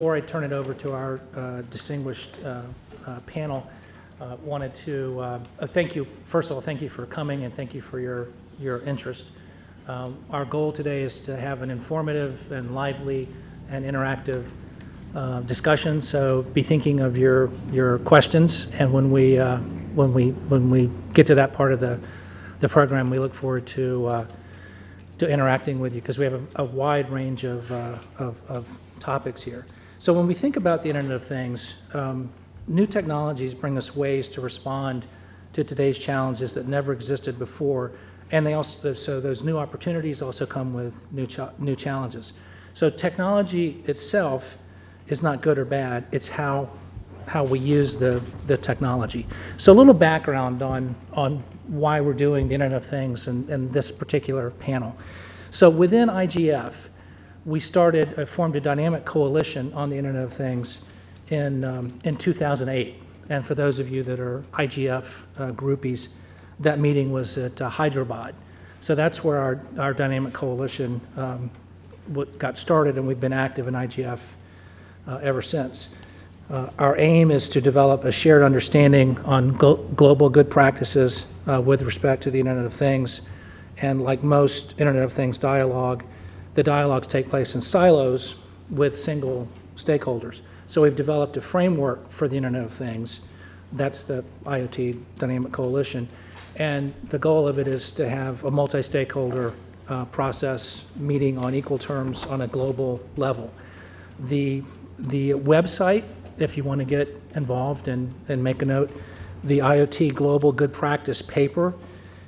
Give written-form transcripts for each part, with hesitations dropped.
Before I turn it over to our distinguished panel, wanted to thank you. First of all, thank you for coming and thank you for your interest. Our goal today is to have an informative and lively and interactive discussion. So be thinking of your questions, and when we get to that part of the program, we look forward to interacting with you because we have a wide range of topics here. So when we think about the Internet of Things, new technologies bring us ways to respond to today's challenges that never existed before, and so those new opportunities also come with new challenges. So technology itself is not good or bad; it's how we use the technology. So a little background on why we're doing the Internet of Things and this particular panel. So within IGF, we formed a dynamic coalition on the Internet of Things in 2008. And for those of you that are IGF groupies, that meeting was at Hyderabad. So that's where our dynamic coalition got started, and we've been active in IGF ever since. Our aim is to develop a shared understanding on global good practices with respect to the Internet of Things. And like most Internet of Things dialogue, the dialogues take place in silos with single stakeholders. So we've developed a framework for the Internet of Things. That's the IoT Dynamic Coalition. And the goal of it is to have a multi-stakeholder process meeting on equal terms on a global level. The website, if you want to get involved and make a note, the IoT Global Good Practice paper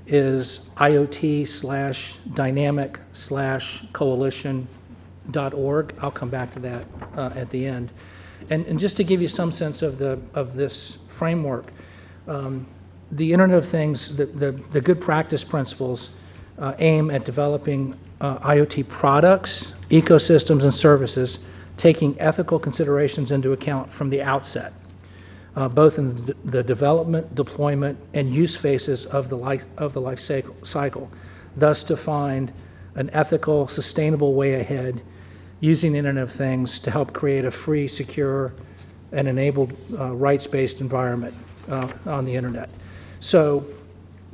is IoT/dynamic/coalition.org. I'll come back to that at the end. And just to give you some sense of this framework, the Internet of Things, the good practice principles aim at developing IoT products, ecosystems, and services, taking ethical considerations into account from the outset, both in the development, deployment, and use phases of the life cycle, thus to find an ethical, sustainable way ahead using the Internet of Things to help create a free, secure, and enabled rights-based environment on the Internet. So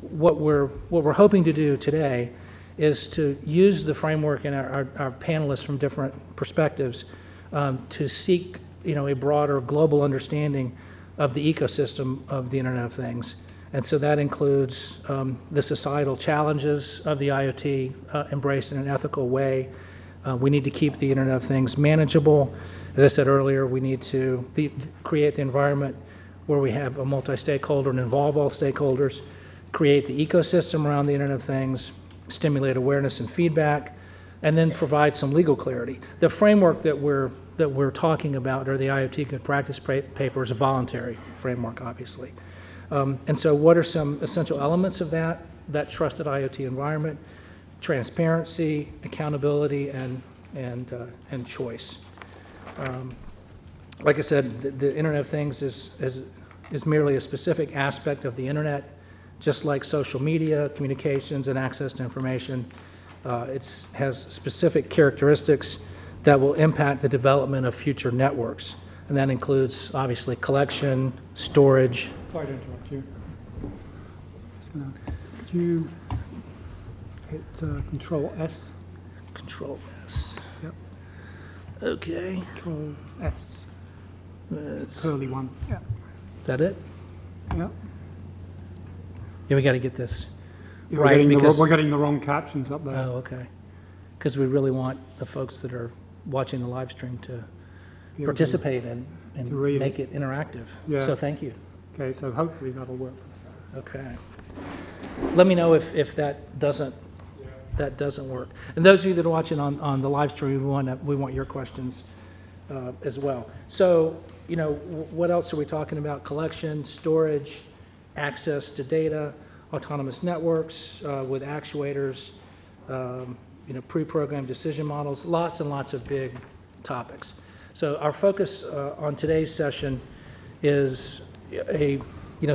what we're hoping to do today is to use the framework and our panelists from different perspectives to seek a broader global understanding of the ecosystem of the Internet of Things. And so that includes the societal challenges of the IoT embraced in an ethical way. We need to keep the Internet of Things manageable. As I said earlier, we need to create the environment where we have a multi-stakeholder and involve all stakeholders, create the ecosystem around the Internet of Things, stimulate awareness and feedback, and then provide some legal clarity. The framework that we're talking about, or the IoT Good Practice paper, is a voluntary framework, obviously. And so what are some essential elements of that trusted IoT environment? Transparency, accountability, and choice. Like I said, the Internet of Things is merely a specific aspect of the Internet, just like social media, communications, and access to information. It has specific characteristics that will impact the development of future networks. And that includes, obviously, collection, storage. Sorry to interrupt you. Could you hit Control S? Control S. Yep. Okay. Control S. Curly one. Yeah. Is that it? Yeah. Yeah, we got to get this Yeah, right. we're getting the wrong captions up there. Oh, okay. Because we really want the folks that are watching the live stream to participate and make it interactive. Yeah. So thank you. Okay, so hopefully that'll work. Okay. Let me know if that doesn't work. And those of you that are watching on the live stream, we want your questions as well. So, what else are we talking about? Collection, storage, access to data, autonomous networks with actuators, pre-programmed decision models, lots and lots of big topics. So our focus on today's session is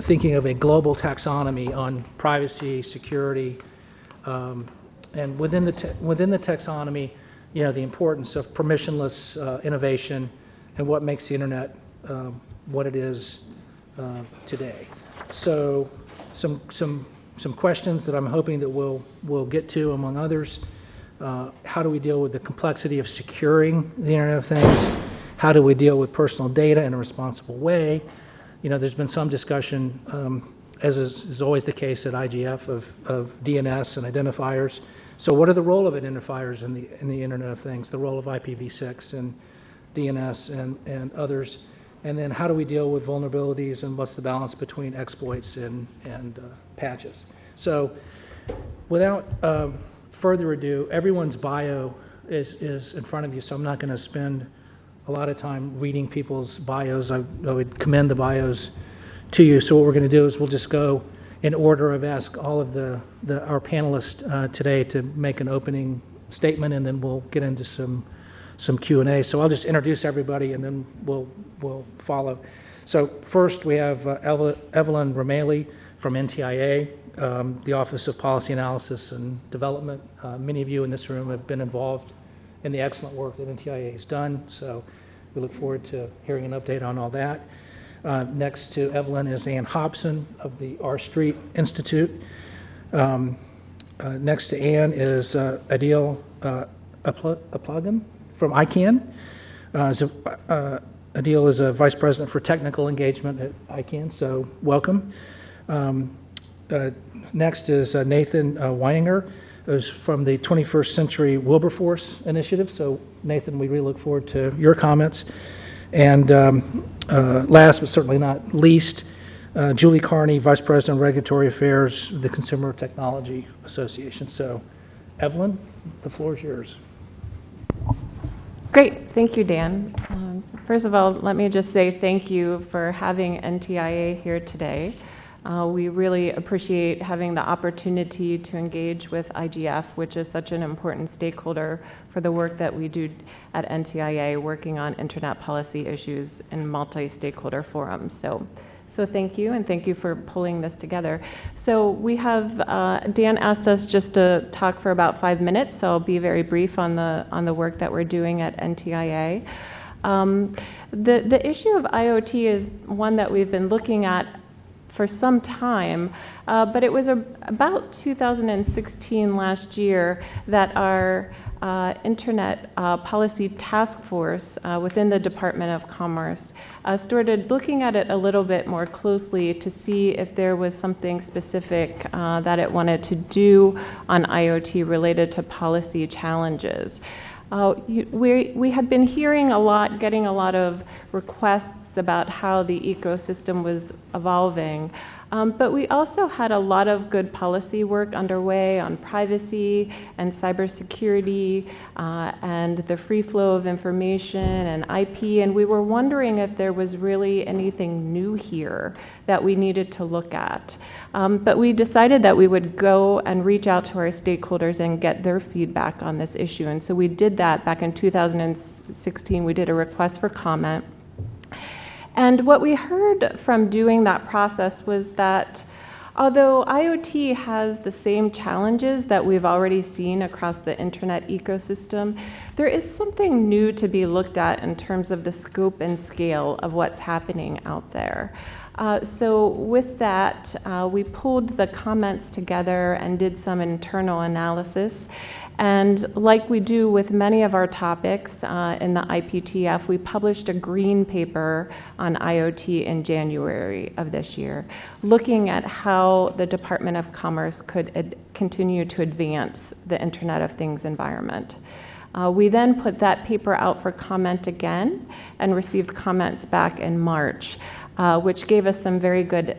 thinking of a global taxonomy on privacy, security, and within the taxonomy, the importance of permissionless innovation and what makes the internet what it is today. So some questions that I'm hoping that we'll get to, among others. How do we deal with the complexity of securing the Internet of Things? How do we deal with personal data in a responsible way? You know, there's been some discussion, as is always the case at IGF, of DNS and identifiers. So what are the role of identifiers in the Internet of Things, the role of IPv6 and DNS and others? And then how do we deal with vulnerabilities, and what's the balance between exploits and patches? So without further ado, everyone's bio is in front of you, so I'm not going to spend a lot of time reading people's bios. I would commend the bios to you. So what we're going to do is we'll just go in order. I've asked all of our panelists today to make an opening statement, and then we'll get into some Q&A. So I'll just introduce everybody, and then we'll follow. So first we have Evelyn Romali from NTIA, the Office of Policy Analysis and Development. Many of you in this room have been involved in the excellent work that NTIA has done, so we look forward to hearing an update on all that. Next to Evelyn is Ann Hobson of the R Street Institute. Next to Ann is Adil Aplagan from ICANN. Adil is a Vice President for Technical Engagement at ICANN, so welcome. Next is Nathan Weininger, who's from the 21st Century Wilberforce Initiative. So Nathan, we really look forward to your comments. And last but certainly not least, Julie Carney, Vice President of Regulatory Affairs of the Consumer Technology Association. So Evelyn, the floor is yours. Great, thank you, Dan. First of all, let me just say thank you for having NTIA here today. We really appreciate having the opportunity to engage with IGF, which is such an important stakeholder for the work that we do at NTIA, working on internet policy issues in multi-stakeholder forums. So thank you, and thank you for pulling this together. So we have, Dan asked us just to talk for about 5 minutes, so I'll be very brief on the work that we're doing at NTIA. The issue of IoT is one that we've been looking at for some time, but it was about 2016 last year that our Internet Policy Task Force within the Department of Commerce started looking at it a little bit more closely to see if there was something specific that it wanted to do on IoT related to policy challenges. We had been hearing a lot, getting a lot of requests about how the ecosystem was evolving, but we also had a lot of good policy work underway on privacy and cybersecurity and the free flow of information and IP, and we were wondering if there was really anything new here that we needed to look at. But we decided that we would go and reach out to our stakeholders and get their feedback on this issue. And so we did that back in 2016. We did a request for comment. And what we heard from doing that process was that although IoT has the same challenges that we've already seen across the internet ecosystem, there is something new to be looked at in terms of the scope and scale of what's happening out there. So with that, we pulled the comments together and did some internal analysis. And like we do with many of our topics in the IPTF, we published a green paper on IoT in January of this year, looking at how the Department of Commerce could continue to advance the Internet of Things environment. We then put that paper out for comment again and received comments back in March, which gave us some very good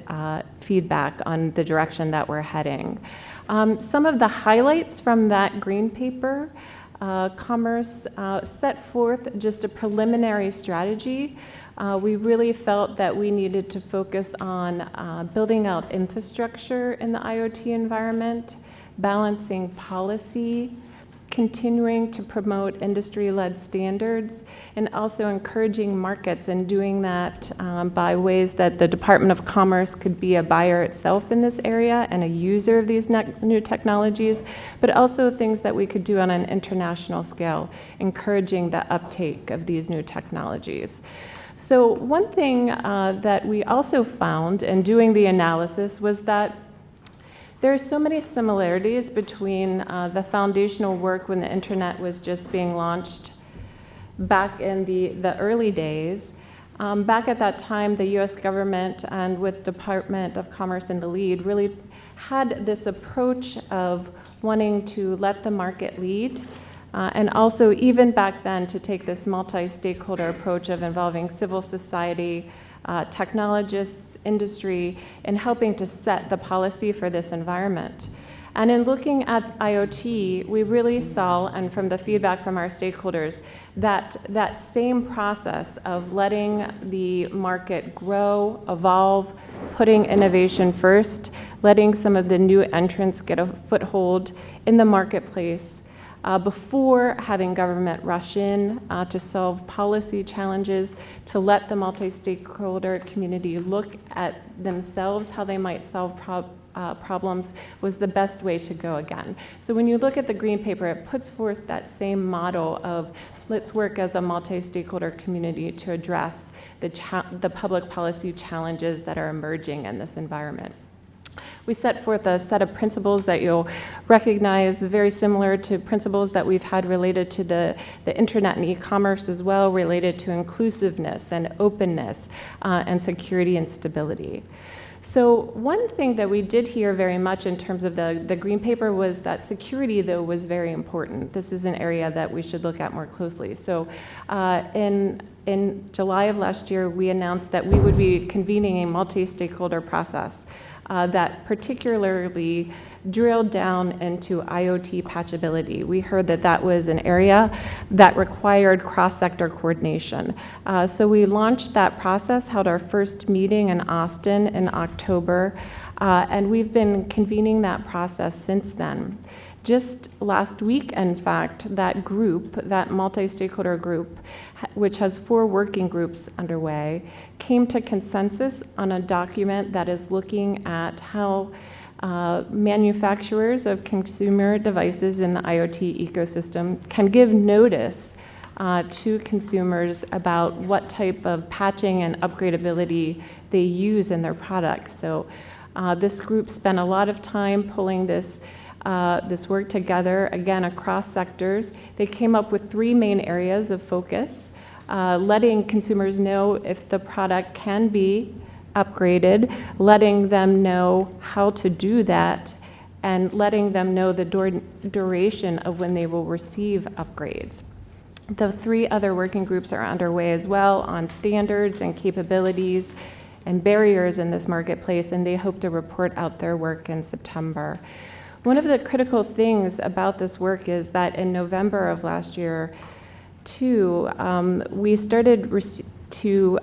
feedback on the direction that we're heading. Some of the highlights from that green paper, Commerce set forth just a preliminary strategy. We really felt that we needed to focus on building out infrastructure in the IoT environment, balancing policy, continuing to promote industry-led standards, and also encouraging markets and doing that by ways that the Department of Commerce could be a buyer itself in this area and a user of these new technologies, but also things that we could do on an international scale, encouraging the uptake of these new technologies. So one thing that we also found in doing the analysis was that there are so many similarities between the foundational work when the internet was just being launched back in the early days. Back at that time, the US government, and with Department of Commerce in the lead, really had this approach of wanting to let the market lead, and also even back then to take this multi-stakeholder approach of involving civil society, technologists, industry, in helping to set the policy for this environment. And in looking at IoT, we really saw, and from the feedback from our stakeholders, that that same process of letting the market grow, evolve, putting innovation first, letting some of the new entrants get a foothold in the marketplace, before having government rush in to solve policy challenges, to let the multi-stakeholder community look at themselves, how they might solve problems, was the best way to go again. So when you look at the green paper, it puts forth that same model of let's work as a multi-stakeholder community to address the public policy challenges that are emerging in this environment. We set forth a set of principles that you'll recognize, very similar to principles that we've had related to the internet and e-commerce as well, related to inclusiveness and openness and security and stability. So one thing that we did hear very much in terms of the green paper was that security, though, was very important. This is an area that we should look at more closely. So in July of last year, we announced that we would be convening a multi-stakeholder process that particularly drilled down into IoT patchability. We heard that that was an area that required cross-sector coordination. So we launched that process, held our first meeting in Austin in October, and we've been convening that process since then. Just last week, in fact, that group, that multi-stakeholder group, which has 4 working groups underway, came to consensus on a document that is looking at how manufacturers of consumer devices in the IoT ecosystem can give notice to consumers about what type of patching and upgradability they use in their products. So this group spent a lot of time pulling this work together, again, across sectors. They came up with 3 main areas of focus: letting consumers know if the product can be upgraded, letting them know how to do that, and letting them know the duration of when they will receive upgrades. The 3 other working groups are underway as well on standards and capabilities and barriers in this marketplace, and they hope to report out their work in September. One of the critical things about this work is that in November of last year, too, we started to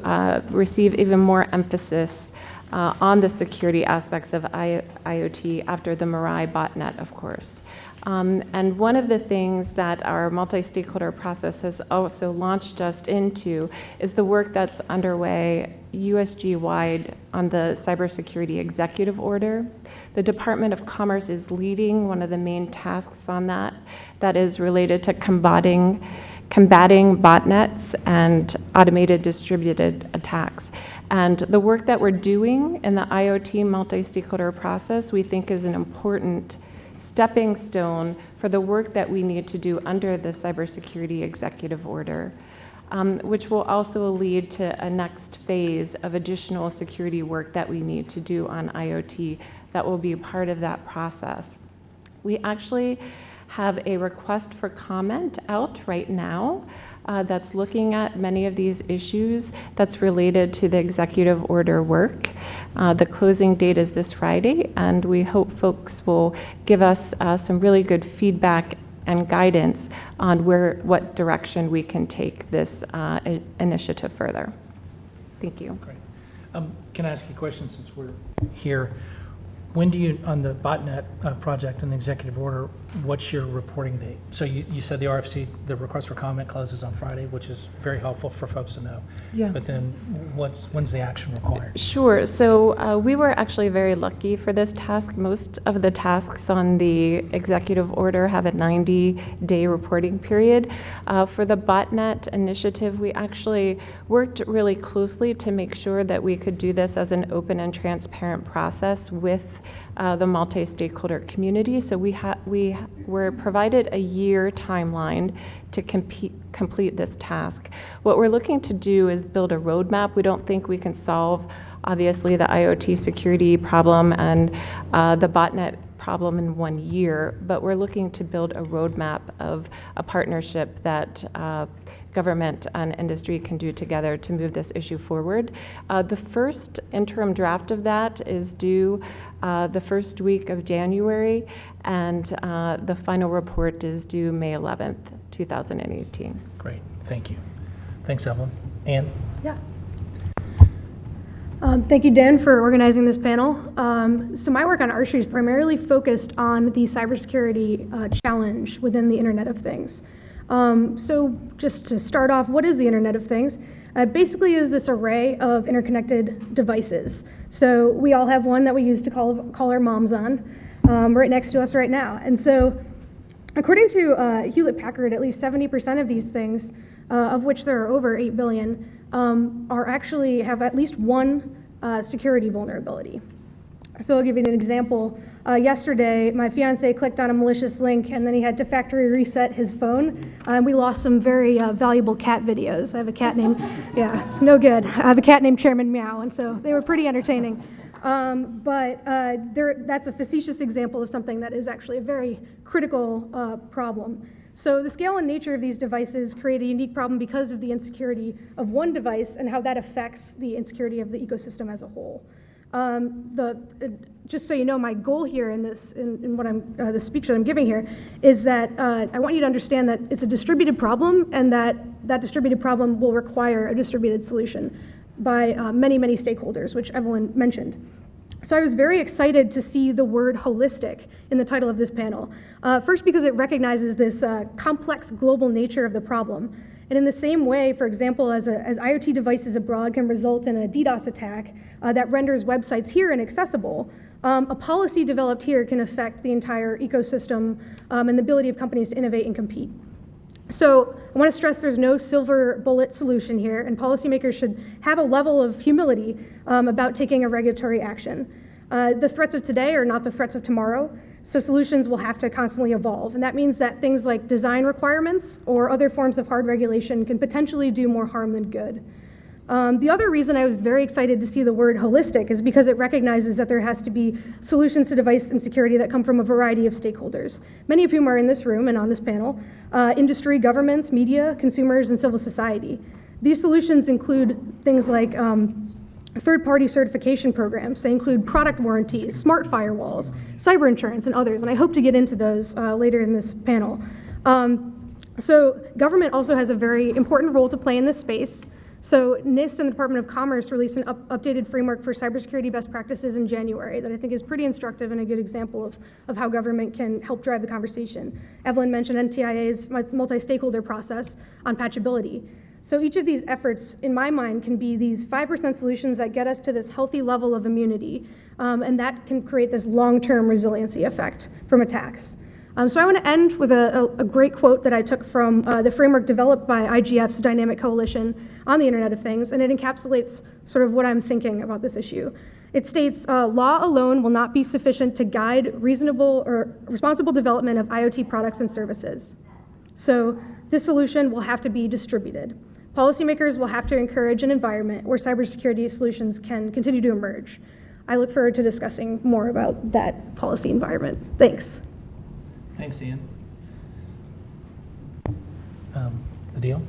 receive even more emphasis on the security aspects of IoT after the Mirai botnet, of course. And one of the things that our multi-stakeholder process has also launched us into is the work that's underway USG-wide on the cybersecurity executive order. The Department of Commerce is leading one of the main tasks on that is related to combating botnets and automated distributed attacks. And the work that we're doing in the IoT multi-stakeholder process, we think is an important stepping stone for the work that we need to do under the cybersecurity executive order, which will also lead to a next phase of additional security work that we need to do on IoT that will be part of that process. We actually have a request for comment out right now that's looking at many of these issues that's related to the executive order work. The closing date is this Friday, and we hope folks will give us some really good feedback and guidance on what direction we can take this initiative further. Thank you. Great. Can I ask you a question since we're here? When do you, on the botnet project and the executive order, what's your reporting date? So you said the RFC, the request for comment closes on Friday, which is very helpful for folks to know. Yeah. But then when's the action required? Sure. So we were actually very lucky for this task. Most of the tasks on the executive order have a 90-day reporting period. For the botnet initiative, we actually worked really closely to make sure that we could do this as an open and transparent process with the multi-stakeholder community. So we were provided a year timeline to complete this task. What we're looking to do is build a roadmap. We don't think we can solve, obviously, the IoT security problem and the botnet problem in 1 year, but we're looking to build a roadmap of a partnership that government and industry can do together to move this issue forward. The first interim draft of that is due the first week of January, and the final report is due May 11th, 2018. Great, thank you. Thanks, Evelyn. Ann? Yeah. Thank you, Dan, for organizing this panel. So my work on Archery is primarily focused on the cybersecurity challenge within the Internet of Things. So just to start off, what is the Internet of Things? It basically is this array of interconnected devices. So we all have one that we use to call our moms on, right next to us right now. And so according to Hewlett-Packard, at least 70% of these things, of which there are over 8 billion, are actually have at least one security vulnerability. So I'll give you an example. Yesterday, my fiance clicked on a malicious link, and then he had to factory reset his phone. We lost some very valuable cat videos. I have a cat named, yeah, it's no good. I have a cat named Chairman Meow, and so they were pretty entertaining. That's a facetious example of something that is actually a very critical problem. So the scale and nature of these devices create a unique problem because of the insecurity of one device and how that affects the insecurity of the ecosystem as a whole. Just so you know, my goal here in this, in what the speech that I'm giving here, is that I want you to understand that it's a distributed problem, and that distributed problem will require a distributed solution by many, many stakeholders, which Evelyn mentioned. So I was very excited to see the word holistic in the title of this panel. First, because it recognizes this complex global nature of the problem. And in the same way, for example, as IoT devices abroad can result in a DDoS attack that renders websites here inaccessible, a policy developed here can affect the entire ecosystem and the ability of companies to innovate and compete. So I want to stress there's no silver bullet solution here, and policymakers should have a level of humility about taking a regulatory action. The threats of today are not the threats of tomorrow, so solutions will have to constantly evolve. And that means that things like design requirements or other forms of hard regulation can potentially do more harm than good. The other reason I was very excited to see the word holistic is because it recognizes that there has to be solutions to device insecurity that come from a variety of stakeholders, many of whom are in this room and on this panel, industry, governments, media, consumers, and civil society. These solutions include things like third-party certification programs. They include product warranties, smart firewalls, cyber insurance, and others, and I hope to get into those later in this panel. So government also has a very important role to play in this space. So NIST and the Department of Commerce released an updated framework for cybersecurity best practices in January that I think is pretty instructive and a good example of how government can help drive the conversation. Evelyn mentioned NTIA's multi-stakeholder process on patchability. So each of these efforts, in my mind, can be these 5% solutions that get us to this healthy level of immunity, and that can create this long-term resiliency effect from attacks. So I want to end with a great quote that I took from the framework developed by IGF's Dynamic Coalition on the Internet of Things, and it encapsulates sort of what I'm thinking about this issue. It states, law alone will not be sufficient to guide reasonable or responsible development of IoT products and services. So this solution will have to be distributed. Policymakers will have to encourage an environment where cybersecurity solutions can continue to emerge. I look forward to discussing more about that policy environment. Thanks. Thanks, Ian. Adil?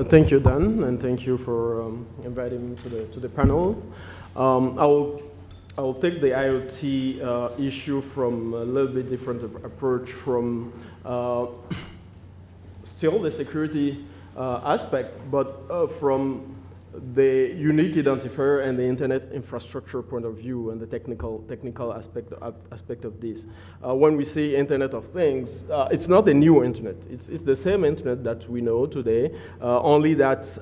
Thank you, Dan, and thank you for inviting me to the panel. I'll take the IoT issue from a little bit different approach from still the security aspect, but from the unique identifier and the internet infrastructure point of view and the technical aspect of this. When we say Internet of Things, it's not a new internet. It's the same internet that we know today, only that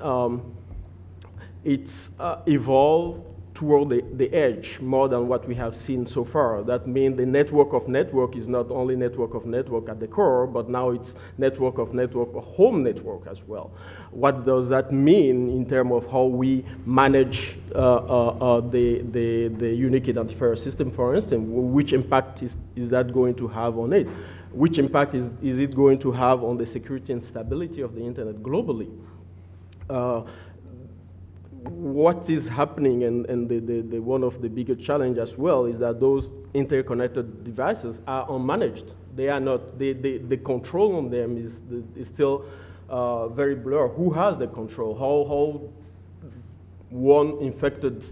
it's evolved toward the edge more than what we have seen so far. That means the network of network is not only network of network at the core, but now it's network of network, a home network as well. What does that mean in terms of how we manage the unique identifier system, for instance? Which impact is that going to have on it? Which impact is it going to have on the security and stability of the internet globally? What is happening, and the one of the bigger challenge as well, is that those interconnected devices are unmanaged. They are not, the control on them is still very blurred. Who has the control? How one infected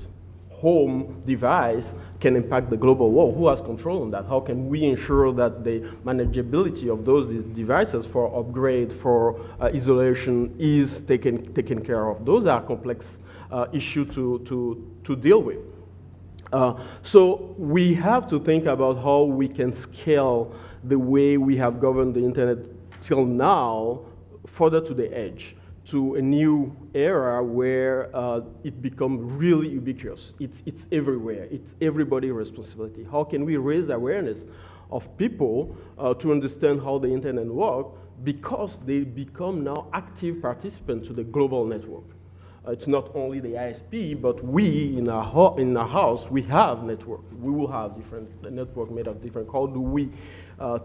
home device can impact the global world? Who has control on that? How can we ensure that the manageability of those devices for upgrade, for isolation is taken care of? Those are complex issue to deal with. So we have to think about how we can scale the way we have governed the internet till now further to the edge, to a new era where it becomes really ubiquitous. It's everywhere. It's everybody's responsibility. How can we raise awareness of people to understand how the internet works, because they become now active participants to the global network? It's not only the ISP, but we in our house, we have network. We will have different network made of different. How do we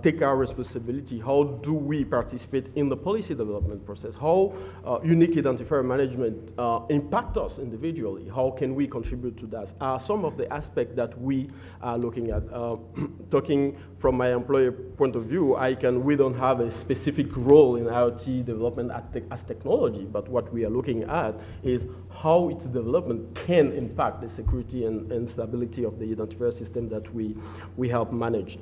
take our responsibility? How do we participate in the policy development process? How unique identifier management impact us individually? How can we contribute to that? Some of the aspects that we are looking at. Talking from my employer point of view, we don't have a specific role in IoT development as technology, but what we are looking at is how its development can impact the security and stability of the identifier system that we help manage.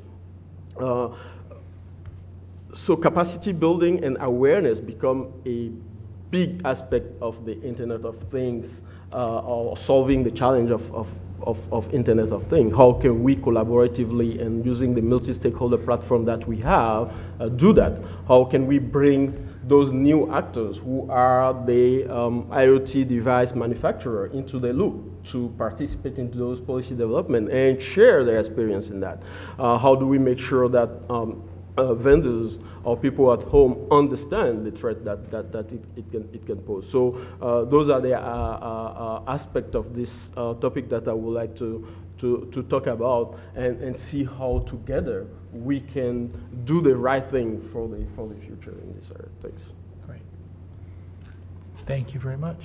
So capacity building and awareness become a big aspect of the Internet of Things, or solving the challenge of Internet of Things. How can we collaboratively and using the multi-stakeholder platform that we have do that? How can we bring those new actors who are the IoT device manufacturer into the loop to participate in those policy development and share their experience in that? How do we make sure that vendors or people at home understand the threat that it can pose? So those are the aspects of this topic that I would like to talk about and see how together we can do the right thing for the future in this area. Thanks. Great. Thank you very much.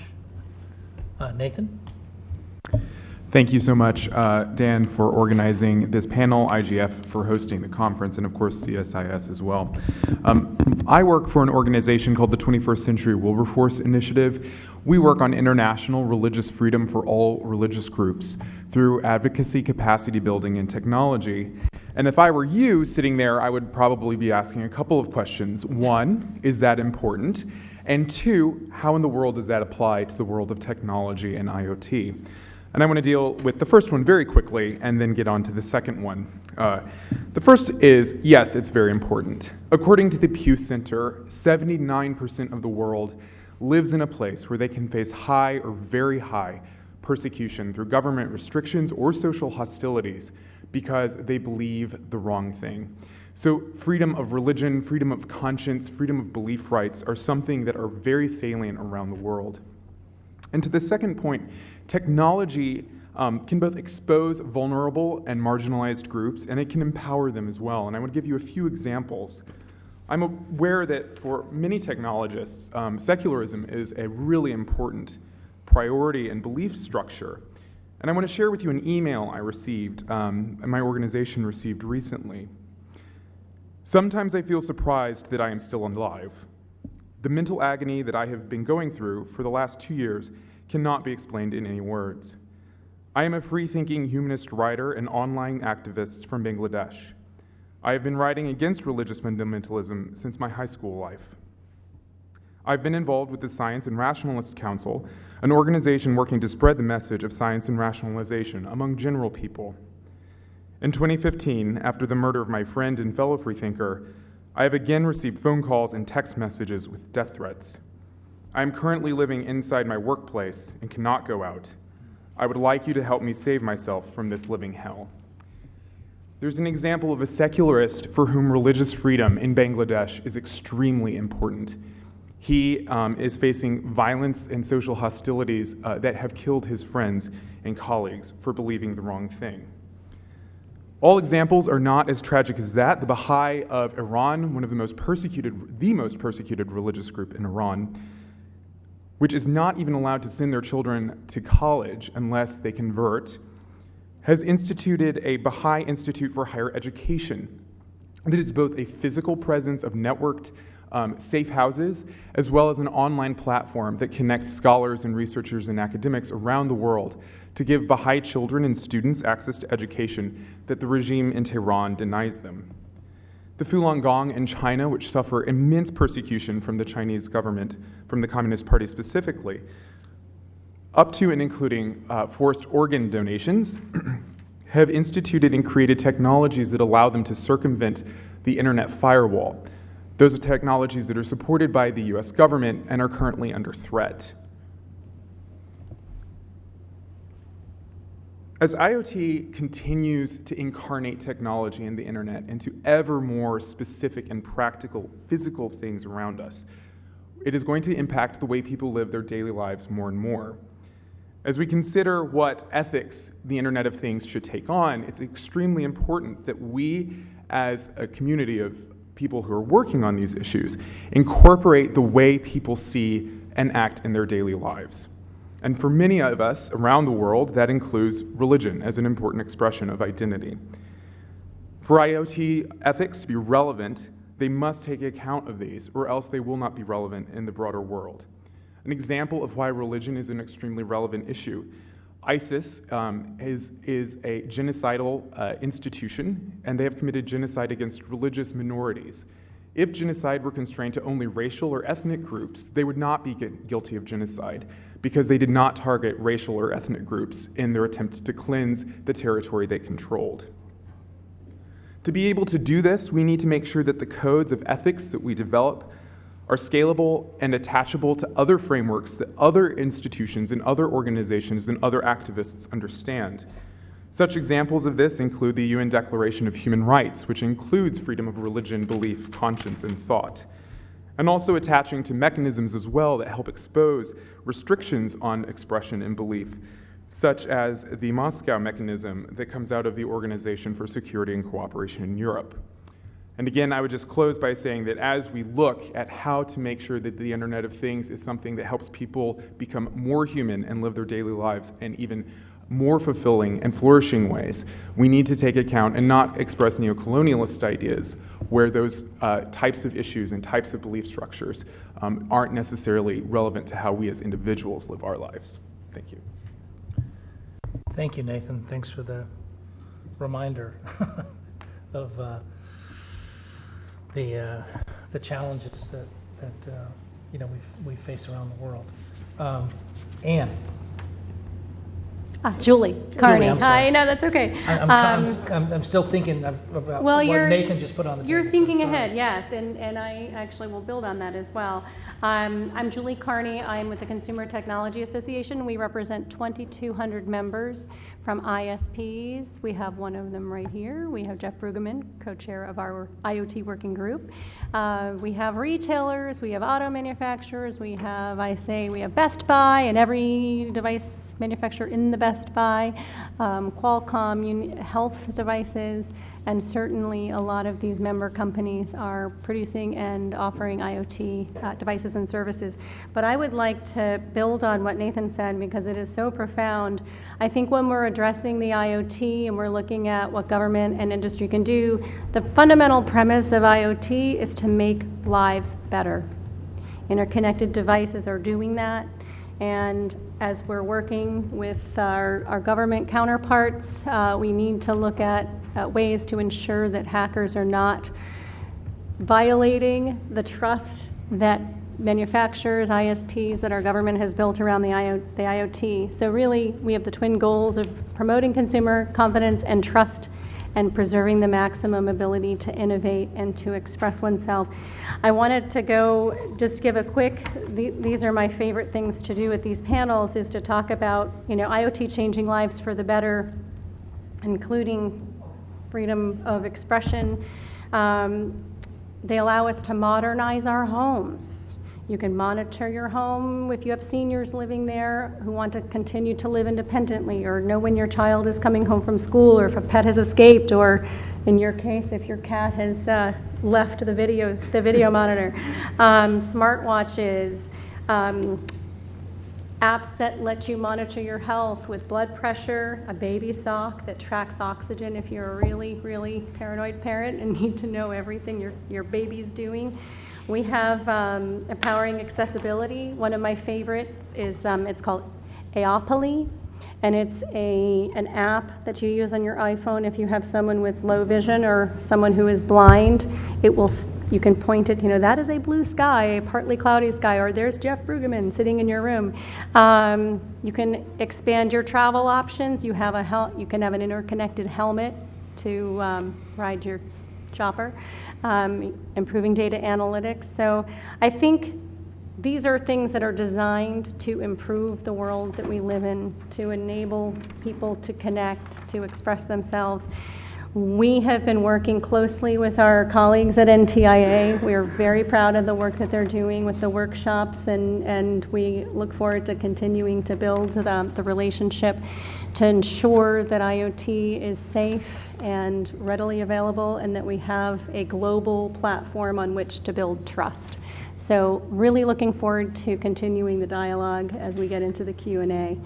Nathan? Thank you so much, Dan, for organizing this panel, IGF for hosting the conference, and of course CSIS as well. I work for an organization called the 21st Century Wilberforce Initiative. We work on international religious freedom for all religious groups through advocacy, capacity building, and technology. And if I were you sitting there, I would probably be asking a couple of questions. One, is that important? And two, how in the world does that apply to the world of technology and IoT? And I want to deal with the first one very quickly and then get on to the second one. The first is, yes, it's very important. According to the Pew Center, 79% of the world lives in a place where they can face high or very high persecution through government restrictions or social hostilities because they believe the wrong thing. So freedom of religion, freedom of conscience, freedom of belief rights are something that are very salient around the world. And to the second point, technology can both expose vulnerable and marginalized groups, and it can empower them as well. And I want to give you a few examples. I'm aware that for many technologists, secularism is a really important priority and belief structure. And I want to share with you an email I received, and my organization received recently. Sometimes I feel surprised that I am still alive. The mental agony that I have been going through for the last 2 years cannot be explained in any words. I am a free-thinking humanist writer and online activist from Bangladesh. I have been writing against religious fundamentalism since my high school life. I've been involved with the Science and Rationalist Council, an organization working to spread the message of science and rationalization among general people. In 2015, after the murder of my friend and fellow freethinker, I have again received phone calls and text messages with death threats. I am currently living inside my workplace and cannot go out. I would like you to help me save myself from this living hell. There's an example of a secularist for whom religious freedom in Bangladesh is extremely important. He is facing violence and social hostilities that have killed his friends and colleagues for believing the wrong thing. All examples are not as tragic as that. The Baha'i of Iran, one of the most persecuted religious group in Iran, which is not even allowed to send their children to college unless they convert, has instituted a Baha'i Institute for Higher Education that is both a physical presence of networked safe houses, as well as an online platform that connects scholars and researchers and academics around the world to give Baha'i children and students access to education that the regime in Tehran denies them. The Falun Gong in China, which suffer immense persecution from the Chinese government, from the Communist Party specifically, up to and including forced organ donations, have instituted and created technologies that allow them to circumvent the internet firewall. Those are technologies that are supported by the US government and are currently under threat. As IoT continues to incarnate technology in the internet into ever more specific and practical physical things around us, it is going to impact the way people live their daily lives more and more. As we consider what ethics the Internet of Things should take on, it's extremely important that we, as a community of people who are working on these issues, incorporate the way people see and act in their daily lives. And for many of us around the world, that includes religion as an important expression of identity. For IoT ethics to be relevant, they must take account of these, or else they will not be relevant in the broader world. An example of why religion is an extremely relevant issue. ISIS is a genocidal institution, and they have committed genocide against religious minorities. If genocide were constrained to only racial or ethnic groups, they would not be guilty of genocide because they did not target racial or ethnic groups in their attempt to cleanse the territory they controlled. To be able to do this, we need to make sure that the codes of ethics that we develop are scalable and attachable to other frameworks that other institutions and other organizations and other activists understand. Such examples of this include the UN Declaration of Human Rights, which includes freedom of religion, belief, conscience, and thought, and also attaching to mechanisms as well that help expose restrictions on expression and belief, such as the Moscow mechanism that comes out of the Organization for Security and Cooperation in Europe. And again, I would just close by saying that as we look at how to make sure that the Internet of Things is something that helps people become more human and live their daily lives in even more fulfilling and flourishing ways, we need to take account and not express neocolonialist ideas where those types of issues and types of belief structures aren't necessarily relevant to how we as individuals live our lives. Thank you. Thank you, Nathan. Thanks for the reminder of the challenges that we face around the world. Anne. Julie Carney. I'm sorry. Hi, no, that's okay. I'm still thinking about Well, what you're- Nathan just put on the table. You're so thinking sorry. ahead, yes, and I actually will build on that as well. I'm Julie Carney. I'm with the Consumer Technology Association. We represent 2,200 members from ISPs. We have one of them right here. We have Jeff Brueggemann, co-chair of our IoT working group. We have retailers, we have auto manufacturers, we have Best Buy and every device manufacturer in the Best Buy, Qualcomm, health devices, and certainly a lot of these member companies are producing and offering IoT devices and services. But I would like to build on what Nathan said because it is so profound. I think when we're addressing the IoT and we're looking at what government and industry can do, the fundamental premise of IoT is to make lives better. Interconnected devices are doing that. And as we're working with our government counterparts, we need to look at ways to ensure that hackers are not violating the trust that manufacturers, ISPs that our government has built around the IoT. So really, we have the twin goals of promoting consumer confidence and trust and preserving the maximum ability to innovate and to express oneself. I wanted to just give a quick, these are my favorite things to do at these panels, is to talk about, IoT changing lives for the better, including freedom of expression. They allow us to modernize our homes. You can monitor your home if you have seniors living there who want to continue to live independently, or know when your child is coming home from school, or if a pet has escaped, or in your case, if your cat has left the video monitor. Smartwatches, apps that let you monitor your health with blood pressure, a baby sock that tracks oxygen if you're a really, really paranoid parent and need to know everything your baby's doing. We have empowering accessibility. One of my favorites is, it's called Aopoly, and it's an app that you use on your iPhone if you have someone with low vision or someone who is blind. You can point it, that is a blue sky, a partly cloudy sky, or there's Jeff Brueggemann sitting in your room. You can expand your travel options. You can have an interconnected helmet to ride your chopper. Improving data analytics. So I think these are things that are designed to improve the world that we live in, to enable people to connect, to express themselves. We have been working closely with our colleagues at NTIA. We are very proud of the work that they're doing with the workshops, and we look forward to continuing to build the relationship to ensure that IoT is safe and readily available, and that we have a global platform on which to build trust. So really looking forward to continuing the dialogue as we get into the Q&A.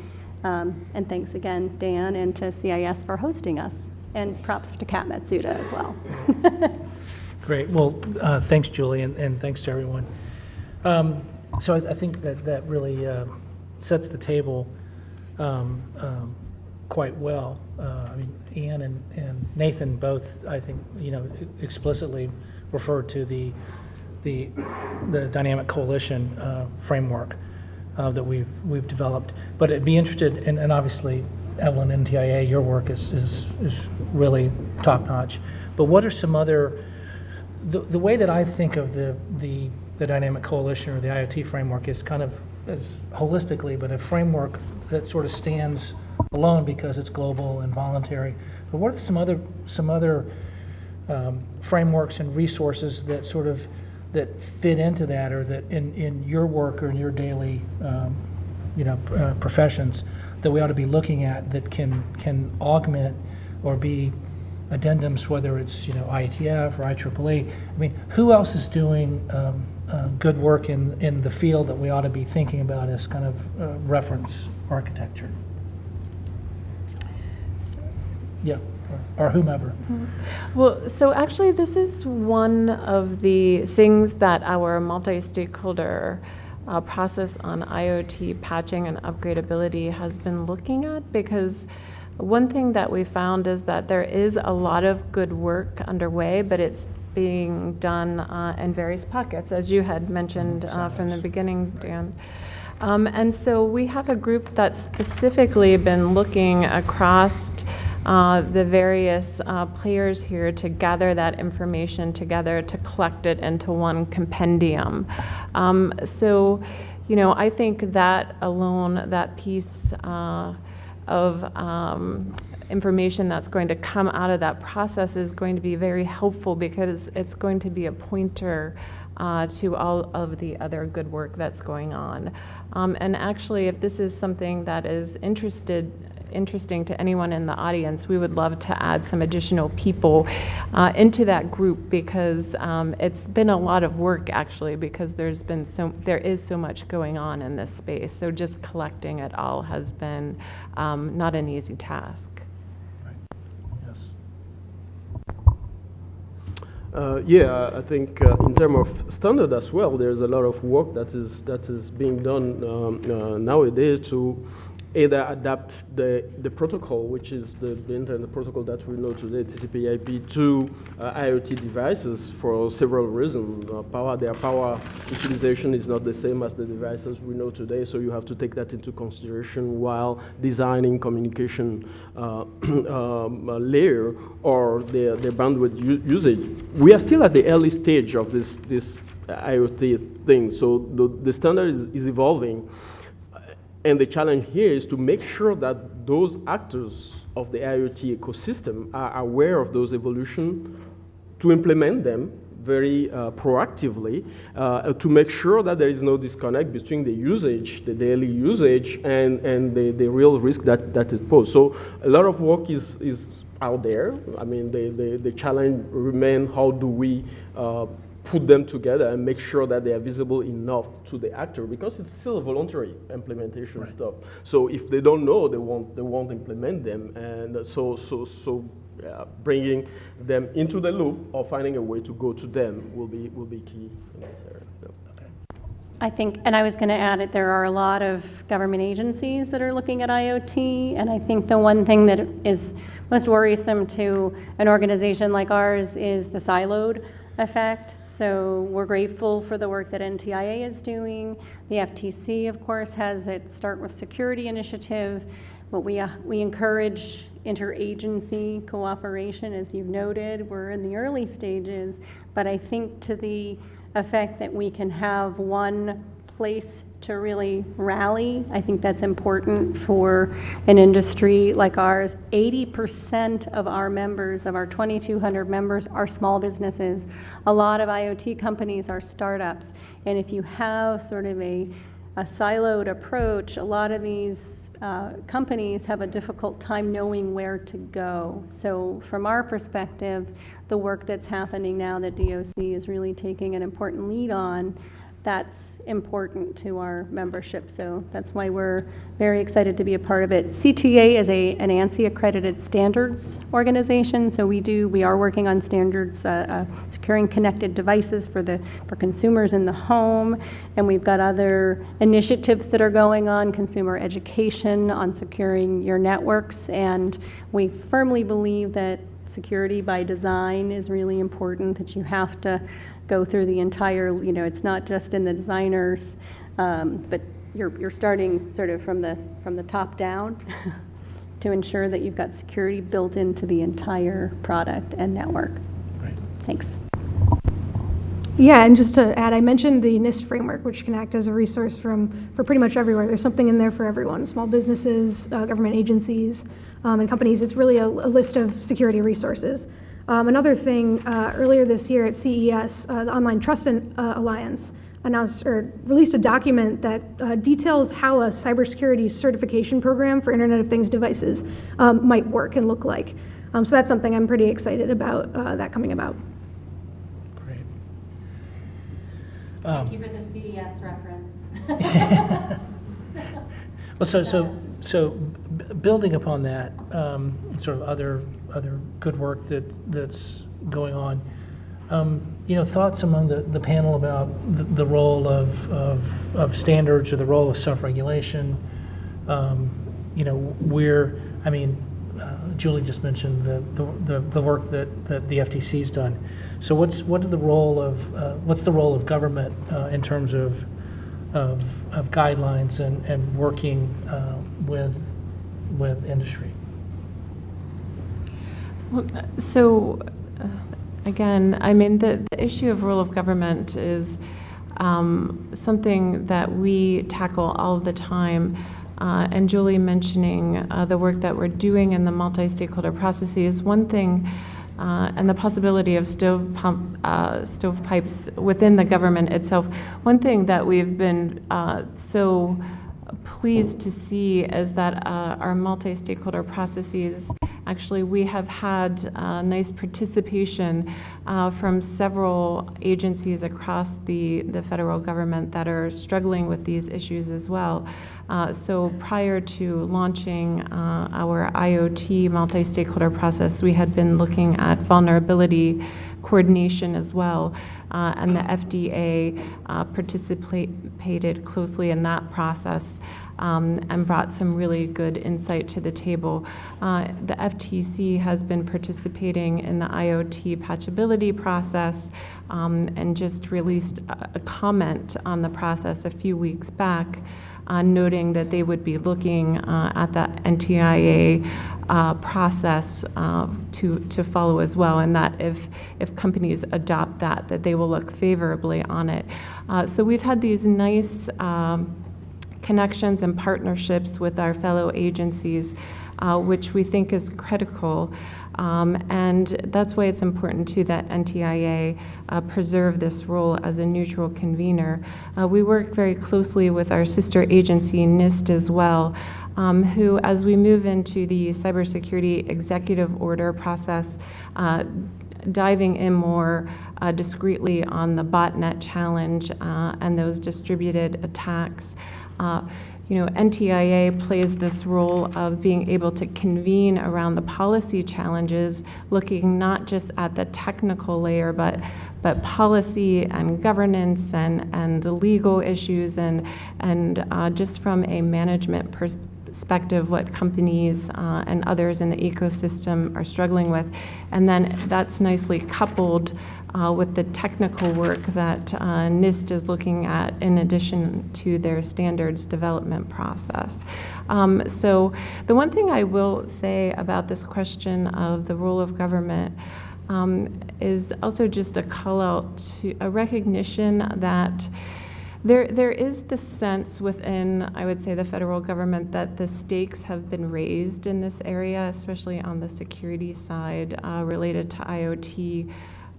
And thanks again, Dan, and to CIS for hosting us. And props to Kat Matsuda as well. Great. Well, thanks, Julie, and thanks to everyone. So I think that really sets the table quite well. I mean, Ian and Nathan both, I think, explicitly referred to the dynamic coalition framework that we've developed. But I'd be interested, and obviously, Evelyn, NTIA, your work is really top notch. But what are some other, the way that I think of the dynamic coalition or the IoT framework is kind of as holistically, but a framework that sort of stands alone because it's global and voluntary. But what are some other frameworks and resources that sort of that fit into that, or that in your work or in your daily professions that we ought to be looking at that can augment or be addendums, whether it's IETF or IEEE. I mean, who else is doing good work in the field that we ought to be thinking about as kind of reference architecture? Yeah, or whomever. Well, so actually this is one of the things that our multi-stakeholder process on IoT patching and upgradability has been looking at, because one thing that we found is that there is a lot of good work underway, but it's being done in various pockets, as you had mentioned from the beginning, Dan. And so we have a group that's specifically been looking across the various players here to gather that information together, to collect it into one compendium. So, I think that alone, that piece of information that's going to come out of that process is going to be very helpful, because it's going to be a pointer to all of the other good work that's going on. And actually, if this is something that is interesting to anyone in the audience, we would love to add some additional people into that group, because it's been a lot of work, actually, because there is so much going on in this space. So just collecting it all has been not an easy task. Yeah, I think in terms of standard as well, there's a lot of work that is being done nowadays to either adapt the protocol, which is the internet protocol that we know today, TCP/IP, to IoT devices for several reasons. Their power utilization is not the same as the devices we know today, so you have to take that into consideration while designing communication layer or their bandwidth usage. We are still at the early stage of this IoT thing, so the standard is evolving. And the challenge here is to make sure that those actors of the IoT ecosystem are aware of those evolutions, to implement them very proactively, to make sure that there is no disconnect between the usage, the daily usage, and the real risk that is posed. So a lot of work is out there. I mean, the challenge remains, how do we put them together and make sure that they are visible enough to the actor, because it's still a voluntary implementation stuff. So if they don't know, they won't implement them, and so bringing them into the loop or finding a way to go to them will be key in this area. I think, and I was going to add it, there are a lot of government agencies that are looking at IoT, and I think the one thing that is most worrisome to an organization like ours is the siloed effect. So we're grateful for the work that NTIA is doing. The FTC, of course, has its Start with Security initiative, but we encourage interagency cooperation, as you've noted. We're in the early stages, but I think to the effect that we can have one place to really rally, I think that's important for an industry like ours. 80% of our members, of our 2,200 members, are small businesses. A lot of IoT companies are startups. And if you have sort of a siloed approach, a lot of these companies have a difficult time knowing where to go. So from our perspective, the work that's happening now that DOC is really taking an important lead on, that's important to our membership, so that's why we're very excited to be a part of it. CTA is an ANSI accredited standards organization, so we are working on standards, securing connected devices for consumers in the home, and we've got other initiatives that are going on, consumer education on securing your networks, and we firmly believe that security by design is really important, that you have to go through the entire, it's not just in the designers, but you're starting sort of from the top down to ensure that you've got security built into the entire product and network. Right. Thanks. Yeah, and just to add, I mentioned the NIST framework, which can act as a resource for pretty much everywhere. There's something in there for everyone, small businesses, government agencies, and companies. It's really a list of security resources. Another thing, earlier this year at CES, the Online Trust Alliance announced or released a document that details how a cybersecurity certification program for Internet of Things devices might work and look like. So that's something I'm pretty excited about that coming about. Great. Thank you for the CES reference. Well, so building upon that, sort of other good work that's going on. Thoughts among the panel about the role of standards or the role of self-regulation. Julie just mentioned the work that the FTC's done. So what's the role of government in terms of guidelines and working with industry? Well, so again, the issue of role of government is something that we tackle all the time. And Julie mentioning the work that we're doing in the multi-stakeholder processes, one thing, and the possibility of stovepipes within the government itself. One thing that we've been so pleased to see is that our multi-stakeholder processes, actually we have had nice participation from several agencies across the federal government that are struggling with these issues as well. So prior to launching our IoT multi-stakeholder process, we had been looking at vulnerability coordination as well. And the FDA participated closely in that process and brought some really good insight to the table. The FTC has been participating in the IoT patchability process and just released a comment on the process a few weeks back, noting that they would be looking at the NTIA process to follow as well, and that if companies adopt that they will look favorably on it. So we've had these nice connections and partnerships with our fellow agencies, which we think is critical. And that's why it's important too that NTIA preserve this role as a neutral convener. We work very closely with our sister agency, NIST, as well, who, as we move into the cybersecurity executive order process, diving in more discreetly on the botnet challenge and those distributed attacks. NTIA plays this role of being able to convene around the policy challenges, looking not just at the technical layer, but policy and governance and the legal issues and just from a management perspective, what companies and others in the ecosystem are struggling with. And then that's nicely coupled with the technical work that NIST is looking at in addition to their standards development process. So the one thing I will say about this question of the role of government is also just a call out to a recognition that there is the sense within, I would say, the federal government that the stakes have been raised in this area, especially on the security side related to IoT.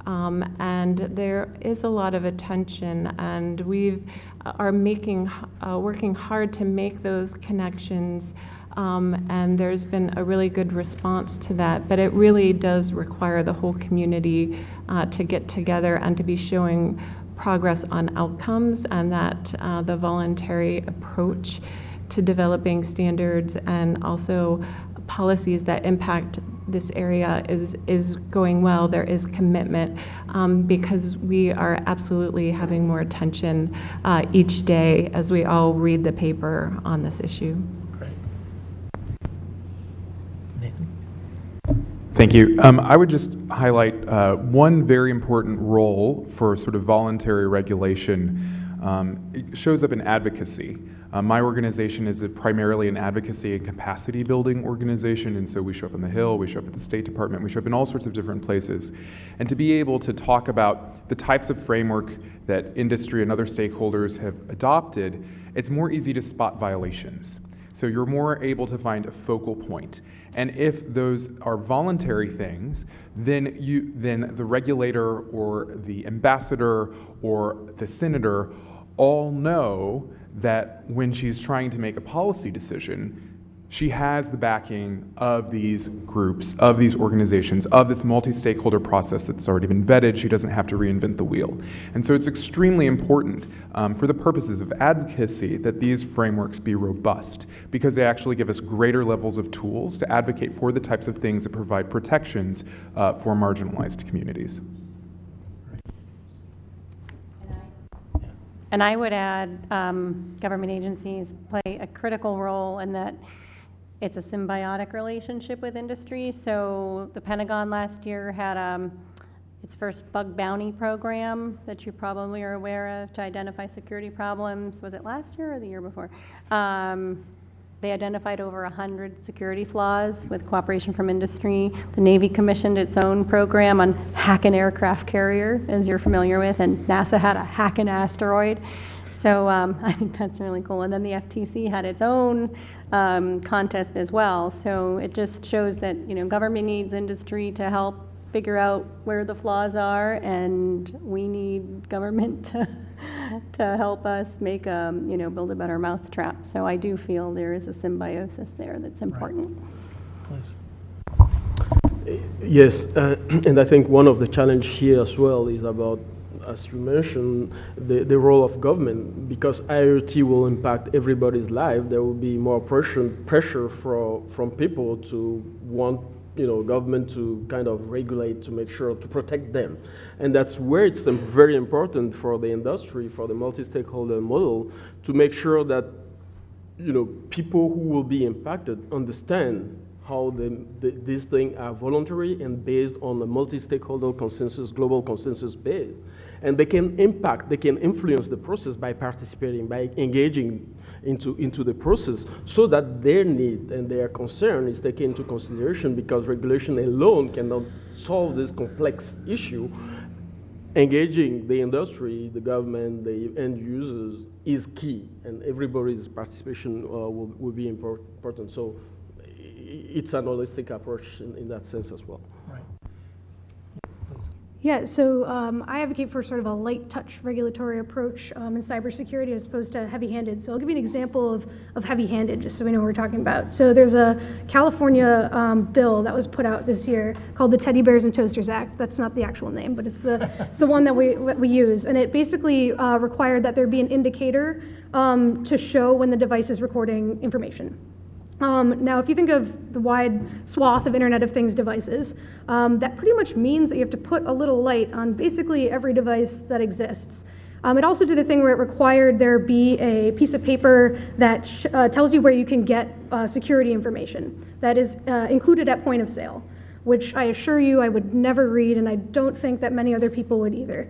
And there is a lot of attention, and we are working hard to make those connections, and there's been a really good response to that. But it really does require the whole community to get together and to be showing progress on outcomes, and that the voluntary approach to developing standards and also policies that impact this area is going well. There is commitment because we are absolutely having more attention each day as we all read the paper on this issue. Great. Nathan? Thank you. I would just highlight one very important role for sort of voluntary regulation. It shows up in advocacy. My organization is primarily an advocacy and capacity building organization, and so we show up on the Hill, we show up at the State Department, we show up in all sorts of different places. And to be able to talk about the types of framework that industry and other stakeholders have adopted, it's more easy to spot violations. So you're more able to find a focal point. And if those are voluntary things, then the regulator or the ambassador or the senator all know that when she's trying to make a policy decision, she has the backing of these groups, of these organizations, of this multi-stakeholder process that's already been vetted. She doesn't have to reinvent the wheel. And so it's extremely important for the purposes of advocacy that these frameworks be robust, because they actually give us greater levels of tools to advocate for the types of things that provide protections for marginalized communities. And I would add government agencies play a critical role in that it's a symbiotic relationship with industry. So the Pentagon last year had its first bug bounty program that you probably are aware of to identify security problems. Was it last year or the year before? They identified over 100 security flaws with cooperation from industry. The Navy commissioned its own program on hack an aircraft carrier, as you're familiar with, and NASA had a hack an asteroid. So I think that's really cool. And then the FTC had its own contest as well. So it just shows that government needs industry to help figure out where the flaws are, and we need government to help us make build a better mousetrap. So I do feel there is a symbiosis there that's important. Please. Yes, and I think one of the challenge here as well is about, as you mentioned, the role of government. Because IoT will impact everybody's life, there will be more pressure from people to want government to kind of regulate, to make sure, to protect them. And that's where it's very important for the industry, for the multi-stakeholder model, to make sure that, people who will be impacted understand how these things are voluntary and based on a multi-stakeholder consensus, global consensus base. And they can influence the process by participating, by engaging into the process, so that their need and their concern is taken into consideration, because regulation alone cannot solve this complex issue. Engaging the industry, the government, the end users is key, and everybody's participation will be important. So it's an holistic approach in that sense as well. Right. Yeah, so I advocate for sort of a light touch regulatory approach in cybersecurity as opposed to heavy-handed. So I'll give you an example of heavy-handed, just so we know what we're talking about. So there's a California bill that was put out this year called the Teddy Bears and Toasters Act. That's not the actual name, but it's the one that we use. And it basically required that there be an indicator to show when the device is recording information. Now, if you think of the wide swath of Internet of Things devices, that pretty much means that you have to put a little light on basically every device that exists. It also did a thing where it required there be a piece of paper that tells you where you can get security information that is included at point of sale, which I assure you I would never read, and I don't think that many other people would either.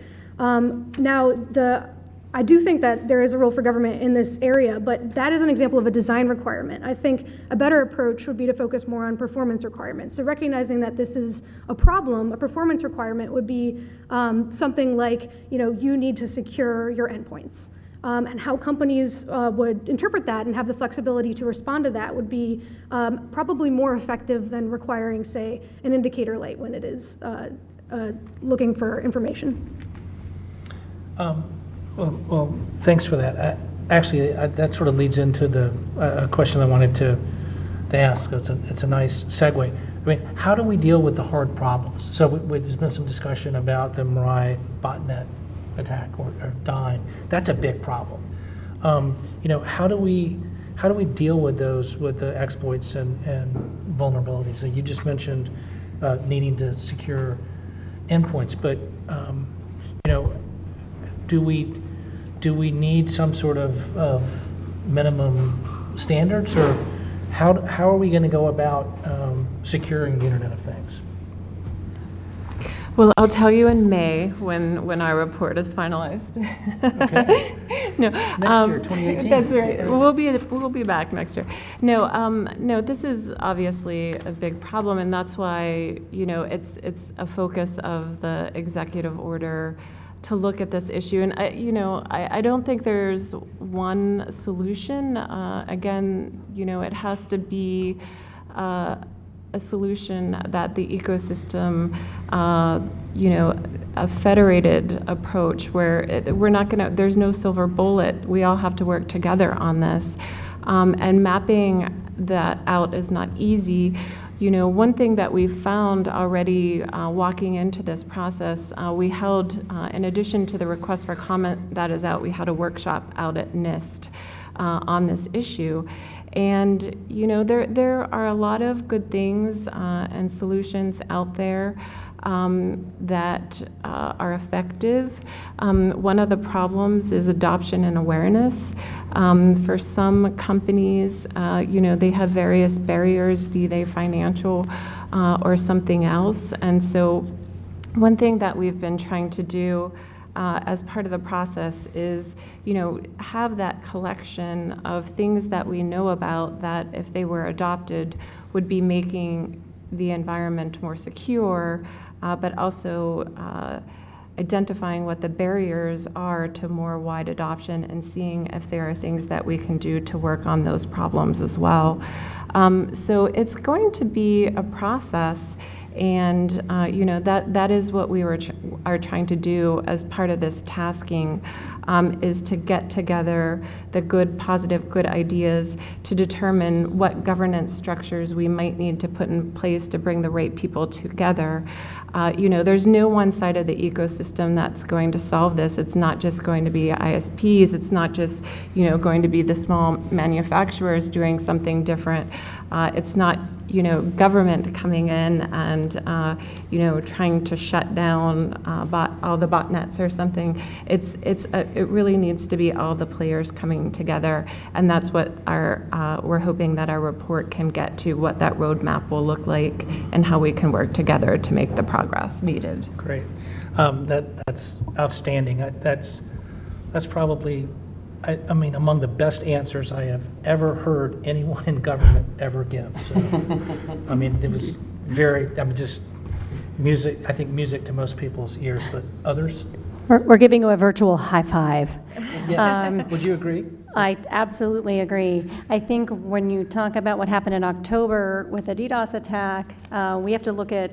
I do think that there is a role for government in this area, but that is an example of a design requirement. I think a better approach would be to focus more on performance requirements. So recognizing that this is a problem, a performance requirement would be something like, you need to secure your endpoints. And how companies would interpret that and have the flexibility to respond to that would be probably more effective than requiring, say, an indicator light when it is looking for information. Well, thanks for that. Actually, that sort of leads into a question I wanted to ask. It's a nice segue. I mean, how do we deal with the hard problems? So there's been some discussion about the Mirai botnet attack or dying. That's a big problem. How do we deal with those, with the exploits and vulnerabilities? So you just mentioned needing to secure endpoints, but do we need some sort of minimum standards, or how are we going to go about securing the Internet of Things? Well, I'll tell you in May when our report is finalized. Okay. No, Next year, 2018. That's right. We'll be back next year. No, this is obviously a big problem, and that's why it's a focus of the executive order to look at this issue. And I don't think there's one solution. Again, it has to be a solution that the ecosystem, a federated approach where there's no silver bullet. We all have to work together on this. And mapping that out is not easy. One thing that we found already walking into this process, we held, in addition to the request for comment that is out, we had a workshop out at NIST on this issue. And, there are a lot of good things and solutions out there that are effective. One of the problems is adoption and awareness. For some companies, they have various barriers, be they financial or something else. And so one thing that we've been trying to do as part of the process is, have that collection of things that we know about that if they were adopted would be making the environment more secure, but also identifying what the barriers are to more wide adoption and seeing if there are things that we can do to work on those problems as well. So it's going to be a process, and that is what we are trying to do as part of this tasking, is to get together the good ideas to determine what governance structures we might need to put in place to bring the right people together. There's no one side of the ecosystem that's going to solve this. It's not just going to be ISPs. It's not just going to be the small manufacturers doing something different. It's not government coming in and, trying to shut down all the botnets or something. It really needs to be all the players coming together, and that's what we're hoping that our report can get to, what that roadmap will look like and how we can work together to make the progress needed. Great. That's outstanding. That's probably, I mean, among the best answers I have ever heard anyone in government ever give. So, I mean, it was just music, I think music to most people's ears, but others? We're giving you a virtual high five. Yes. Would you agree? I absolutely agree. I think when you talk about what happened in October with a DDoS attack, we have to look at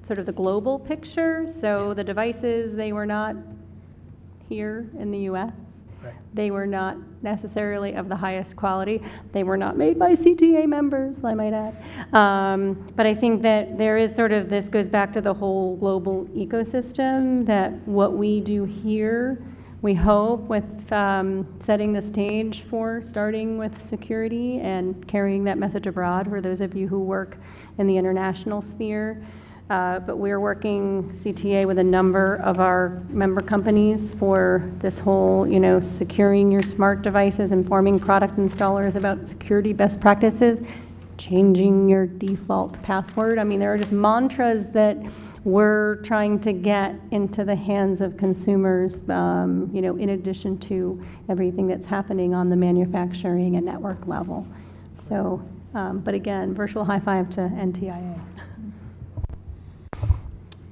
sort of the global picture. So the devices, they were not here in the US. Right. They were not necessarily of the highest quality. They were not made by CTA members, I might add. But I think that there is sort of, this goes back to the whole global ecosystem, that what we do here, we hope, with setting the stage for starting with security and carrying that message abroad for those of you who work in the international sphere. But we're working CTA with a number of our member companies for this whole, securing your smart devices, informing product installers about security best practices, changing your default password. I mean, there are just mantras that we're trying to get into the hands of consumers, in addition to everything that's happening on the manufacturing and network level. So, but again, virtual high five to NTIA.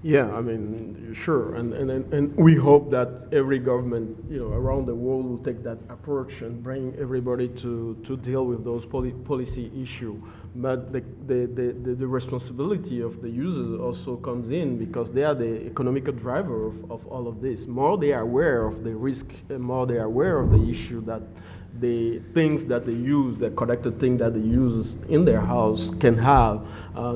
Yeah, I mean, sure, and we hope that every government, around the world will take that approach and bring everybody to deal with those policy issue. But the responsibility of the users also comes in, because they are the economical driver of all of this. More they are aware of the risk, more they are aware of the issue, that the things that they use, the connected thing that they use in their house can have,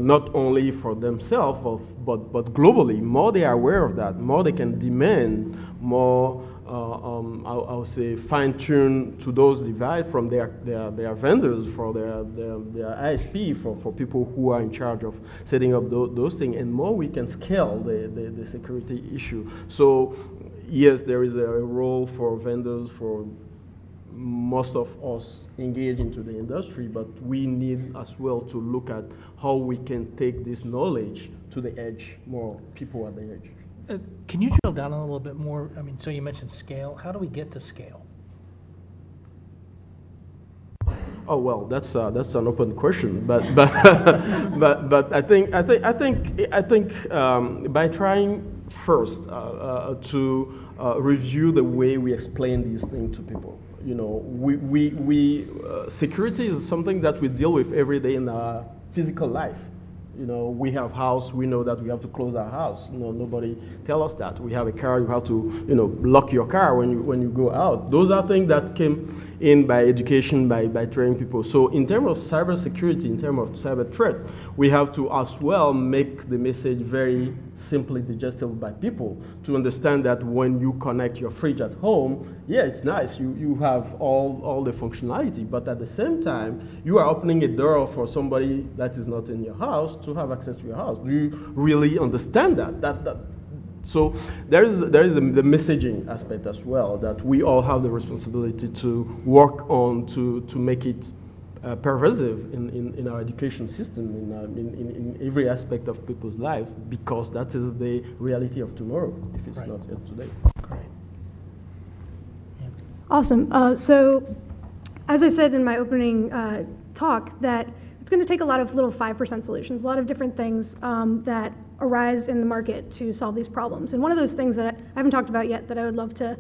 not only for themselves, but globally. More they are aware of that, more they can demand more, I'll say, fine-tune to those devices from their vendors, for their ISP, for people who are in charge of setting up those things, and more we can scale the security issue. So yes, there is a role for vendors, for most of us engage into the industry, but we need as well to look at how we can take this knowledge to the edge, more people at the edge. Can you drill down a little bit more? I mean, so you mentioned scale. How do we get to scale? Oh well, that's an open question, but but I think by trying first to review the way we explain these things to people. Security is something that we deal with every day in our physical life. We have house, we know that we have to close our house. Nobody tell us that. We have a car, you have to, lock your car when you go out. Those are things that came in by education, by training people. So in terms of cybersecurity, in terms of cyber threat, we have to as well make the message very simply digestible by people to understand that when you connect your fridge at home, yeah, it's nice. You have all the functionality, but at the same time, you are opening a door for somebody that is not in your house to have access to your house. Do you really understand that? So there is the messaging aspect as well, that we all have the responsibility to work on to make it pervasive in our education system, in every aspect of people's lives, because that is the reality of tomorrow, if it's not yet today. Great. Yeah. Awesome. So as I said in my opening talk, that it's going to take a lot of little 5% solutions, a lot of different things that arise in the market to solve these problems. And one of those things that I haven't talked about yet that I would love to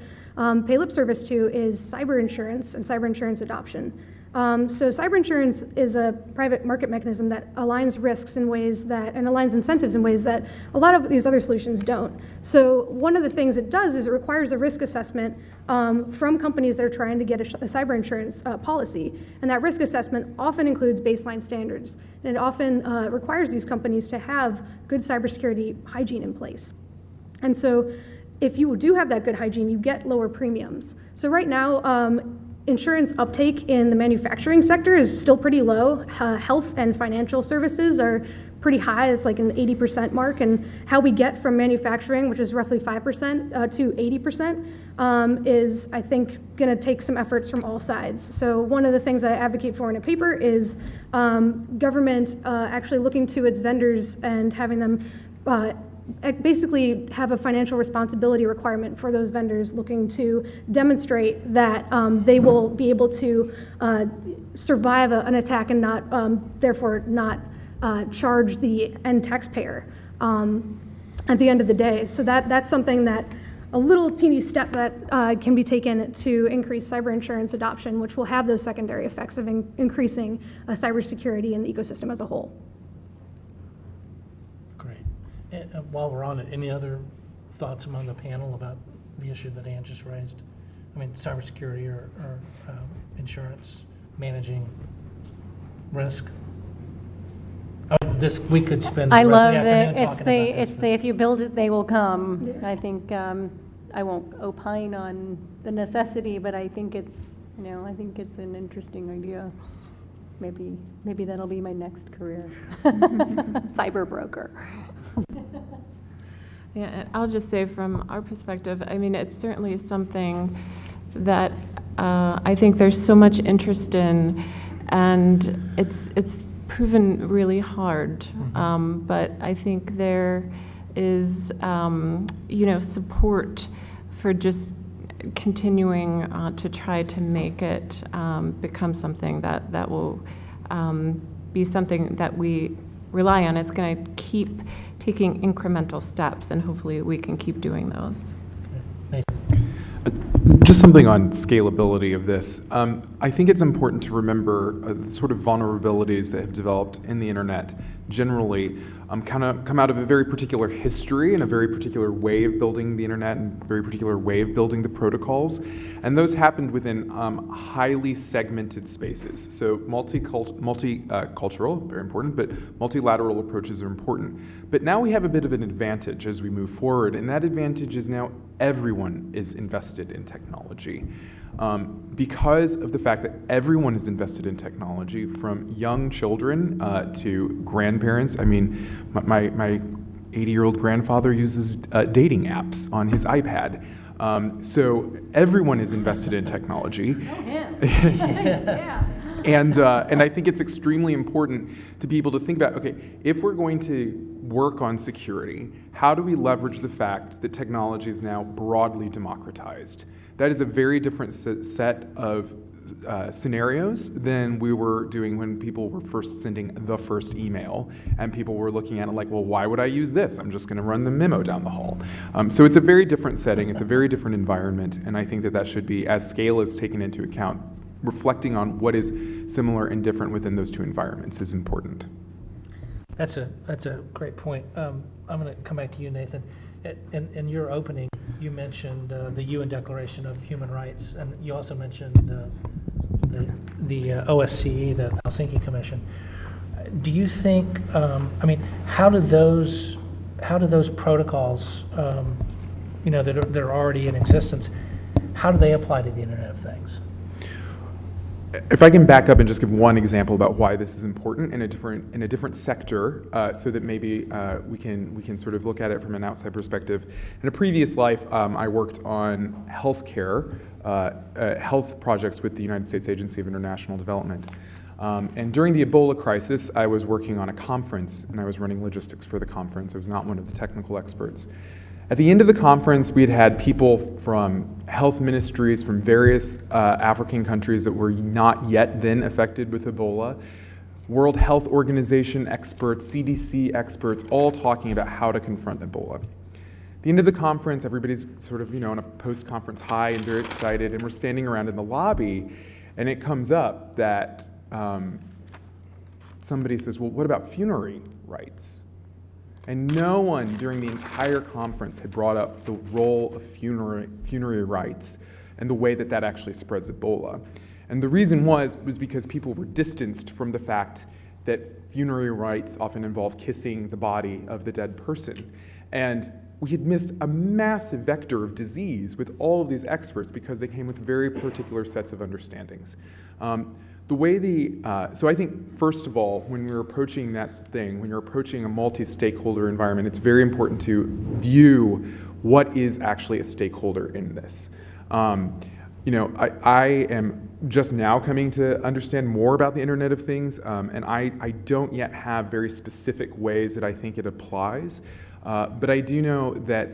pay lip service to is cyber insurance and cyber insurance adoption. So cyber insurance is a private market mechanism that aligns risks in ways that, and aligns incentives in ways that a lot of these other solutions don't. So one of the things it does is it requires a risk assessment from companies that are trying to get a cyber insurance policy. And that risk assessment often includes baseline standards. And it often requires these companies to have good cybersecurity hygiene in place. And so if you do have that good hygiene, you get lower premiums. So right now, insurance uptake in the manufacturing sector is still pretty low. Health and financial services are pretty high. It's like an 80% mark. And how we get from manufacturing, which is roughly 5%, to 80% is, I think, going to take some efforts from all sides. So one of the things I advocate for in a paper is government actually looking to its vendors and having them basically have a financial responsibility requirement for those vendors, looking to demonstrate that they will be able to survive an attack and not, therefore, not charge the end taxpayer at the end of the day. So that's something that a little teeny step that can be taken to increase cyber insurance adoption, which will have those secondary effects of increasing cybersecurity in the ecosystem as a whole. Great. And while we're on it, any other thoughts among the panel about the issue that Ann just raised? I mean, cybersecurity or insurance, managing risk? We could spend the I rest of love the the, afternoon it's talking the, about this. it's the, if you build it, they will come. I think, I won't opine on the necessity, but I think it's, I think it's an interesting idea. Maybe that'll be my next career. Cyber broker. Yeah, and I'll just say from our perspective, I mean, it's certainly something that I think there's so much interest in, and it's proven really hard. But I think there is, support for just continuing to try to make it become something that will be something that we rely on. It's going to keep taking incremental steps, and hopefully we can keep doing those. Just something on scalability of this. I think it's important to remember the sort of vulnerabilities that have developed in the internet generally kind of come out of a very particular history and a very particular way of building the internet and a very particular way of building the protocols. And those happened within highly segmented spaces. So multicultural, very important, but multilateral approaches are important. But now we have a bit of an advantage as we move forward, and that advantage is now everyone is invested in technology. Because of the fact that everyone is invested in technology, from young children to grandparents. I mean, my 80-year-old grandfather uses dating apps on his iPad. So everyone is invested in technology. Yeah. And I think it's extremely important to be able to think about, okay, if we're going to work on security, how do we leverage the fact that technology is now broadly democratized? That is a very different set of scenarios than we were doing when people were first sending the first email, and people were looking at it like, well, why would I use this? I'm just going to run the memo down the hall. So it's a very different setting, it's a very different environment, and I think that should be, as scale is taken into account, reflecting on what is similar and different within those two environments is important. That's a great point. I'm going to come back to you, Nathan. In your opening, you mentioned the UN Declaration of Human Rights, and you also mentioned the OSCE, the Helsinki Commission. Do you think? How do those protocols, that are already in existence, how do they apply to the Internet of Things? If I can back up and just give one example about why this is important in a different sector, so that maybe we can sort of look at it from an outside perspective. In a previous life, I worked on healthcare, health projects with the United States Agency of International Development. And during the Ebola crisis, I was working on a conference, and I was running logistics for the conference. I was not one of the technical experts. At the end of the conference, we had people from health ministries from various African countries that were not yet then affected with Ebola, World Health Organization experts, CDC experts, all talking about how to confront Ebola. At the end of the conference, everybody's sort of, on a post-conference high and very excited, and we're standing around in the lobby, and it comes up that somebody says, well, what about funerary rights? And no one during the entire conference had brought up the role of funerary rights and the way that actually spreads Ebola. And the reason was because people were distanced from the fact that funerary rites often involve kissing the body of the dead person. And we had missed a massive vector of disease with all of these experts because they came with very particular sets of understandings. So I think, first of all, when we're approaching that thing, when you're approaching a multi-stakeholder environment, it's very important to view what is actually a stakeholder in this. I am just now coming to understand more about the Internet of Things, and I don't yet have very specific ways that I think it applies, but I do know that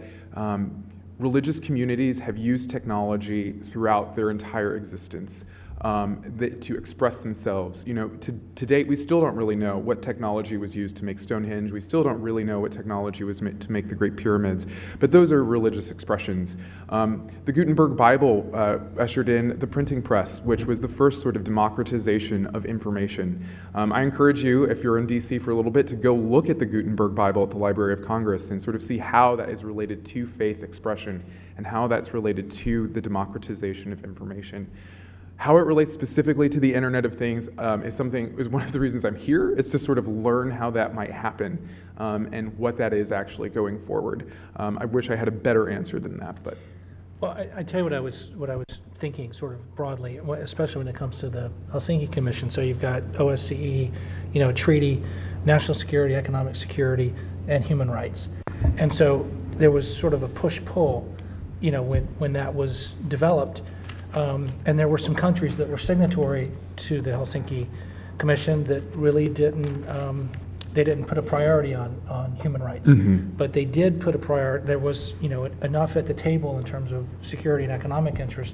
religious communities have used technology throughout their entire existence to express themselves. To date, we still don't really know what technology was used to make Stonehenge. We still don't really know what technology was made to make the Great Pyramids, but those are religious expressions. The Gutenberg Bible ushered in the printing press, which was the first sort of democratization of information. I encourage you, if you're in DC for a little bit, to go look at the Gutenberg Bible at the Library of Congress and sort of see how that is related to faith expression and how that's related to the democratization of information. How it relates specifically to the Internet of Things is one of the reasons I'm here. It's to sort of learn how that might happen and what that is actually going forward. I wish I had a better answer than that, but. Well, I tell you what I was thinking sort of broadly, especially when it comes to the Helsinki Commission. So you've got OSCE, treaty, national security, economic security, and human rights. And so there was sort of a push-pull, when that was developed. And there were some countries that were signatory to the Helsinki Commission that really didn't put a priority on human rights. Mm-hmm. But they did put a priority. There was enough at the table in terms of security and economic interest,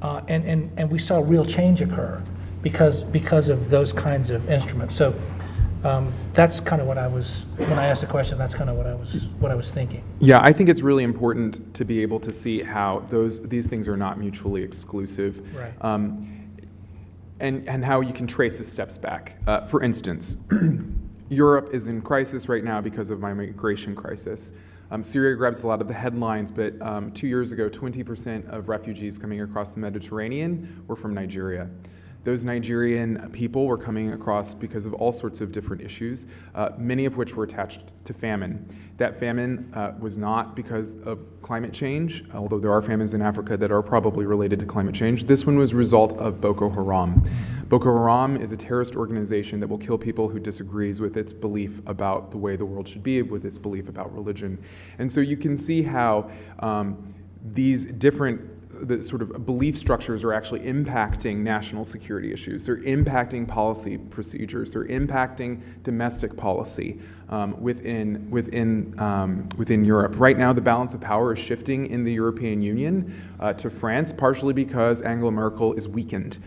and we saw real change occur because of those kinds of instruments. So that's kind of when I asked the question, that's kind of what I was thinking. Yeah, I think it's really important to be able to see how these things are not mutually exclusive. Right. And how you can trace the steps back. For instance, Europe is in crisis right now because of my migration crisis. Syria grabs a lot of the headlines, but 2 years ago, 20% of refugees coming across the Mediterranean were from Nigeria. Those Nigerian people were coming across because of all sorts of different issues, many of which were attached to famine. That famine was not because of climate change, although there are famines in Africa that are probably related to climate change. This one was a result of Boko Haram. Boko Haram is a terrorist organization that will kill people who disagrees with its belief about the way the world should be, with its belief about religion. And so you can see how these different the sort of belief structures are actually impacting national security issues. They're impacting policy procedures. They're impacting domestic policy within Europe. Right now, the balance of power is shifting in the European Union to France, partially because Angela Merkel is weakened.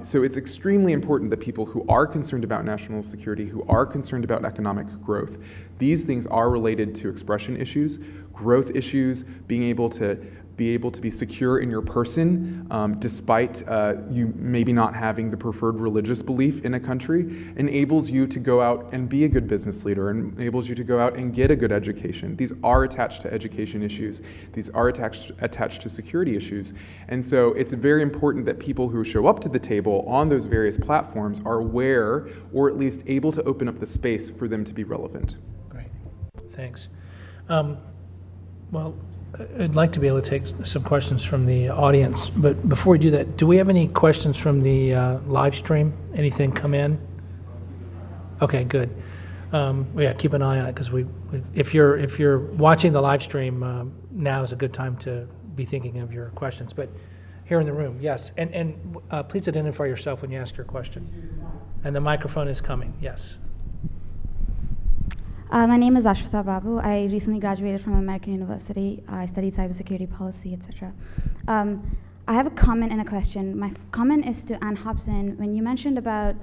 So it's extremely important that people who are concerned about national security, who are concerned about economic growth, these things are related to expression issues, growth issues, being able to be secure in your person, despite you maybe not having the preferred religious belief in a country, enables you to go out and be a good business leader, and enables you to go out and get a good education. These are attached to education issues. These are attached to security issues. And so it's very important that people who show up to the table on those various platforms are aware, or at least able to open up the space for them to be relevant. Great, thanks. Well, I'd like to be able to take some questions from the audience, but before we do that, do we have any questions from the live stream? Anything come in? Okay, good. Yeah, keep an eye on it, because if you're watching the live stream, now is a good time to be thinking of your questions. But here in the room, yes, and please identify yourself when you ask your question. And the microphone is coming. Yes. My name is Ashwita Babu. I recently graduated from American University. I studied cybersecurity policy, etc. I have a comment and a question. My comment is to Ann Hobson. When you mentioned about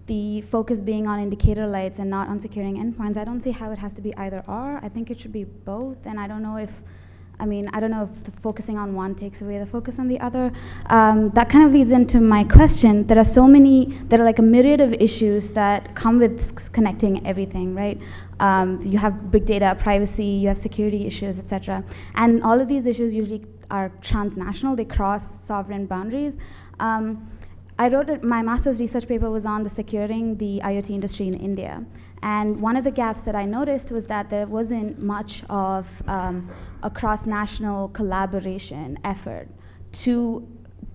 the focus being on indicator lights and not on securing endpoints, I don't see how it has to be either or. I think it should be both, and I don't know if the focusing on one takes away the focus on the other. That kind of leads into my question. There are like a myriad of issues that come with connecting everything, right? You have big data, privacy, you have security issues, etc. And all of these issues usually are transnational. They cross sovereign boundaries. my master's research paper was on the securing the IoT industry in India. And one of the gaps that I noticed was that there wasn't much of a cross-national collaboration effort to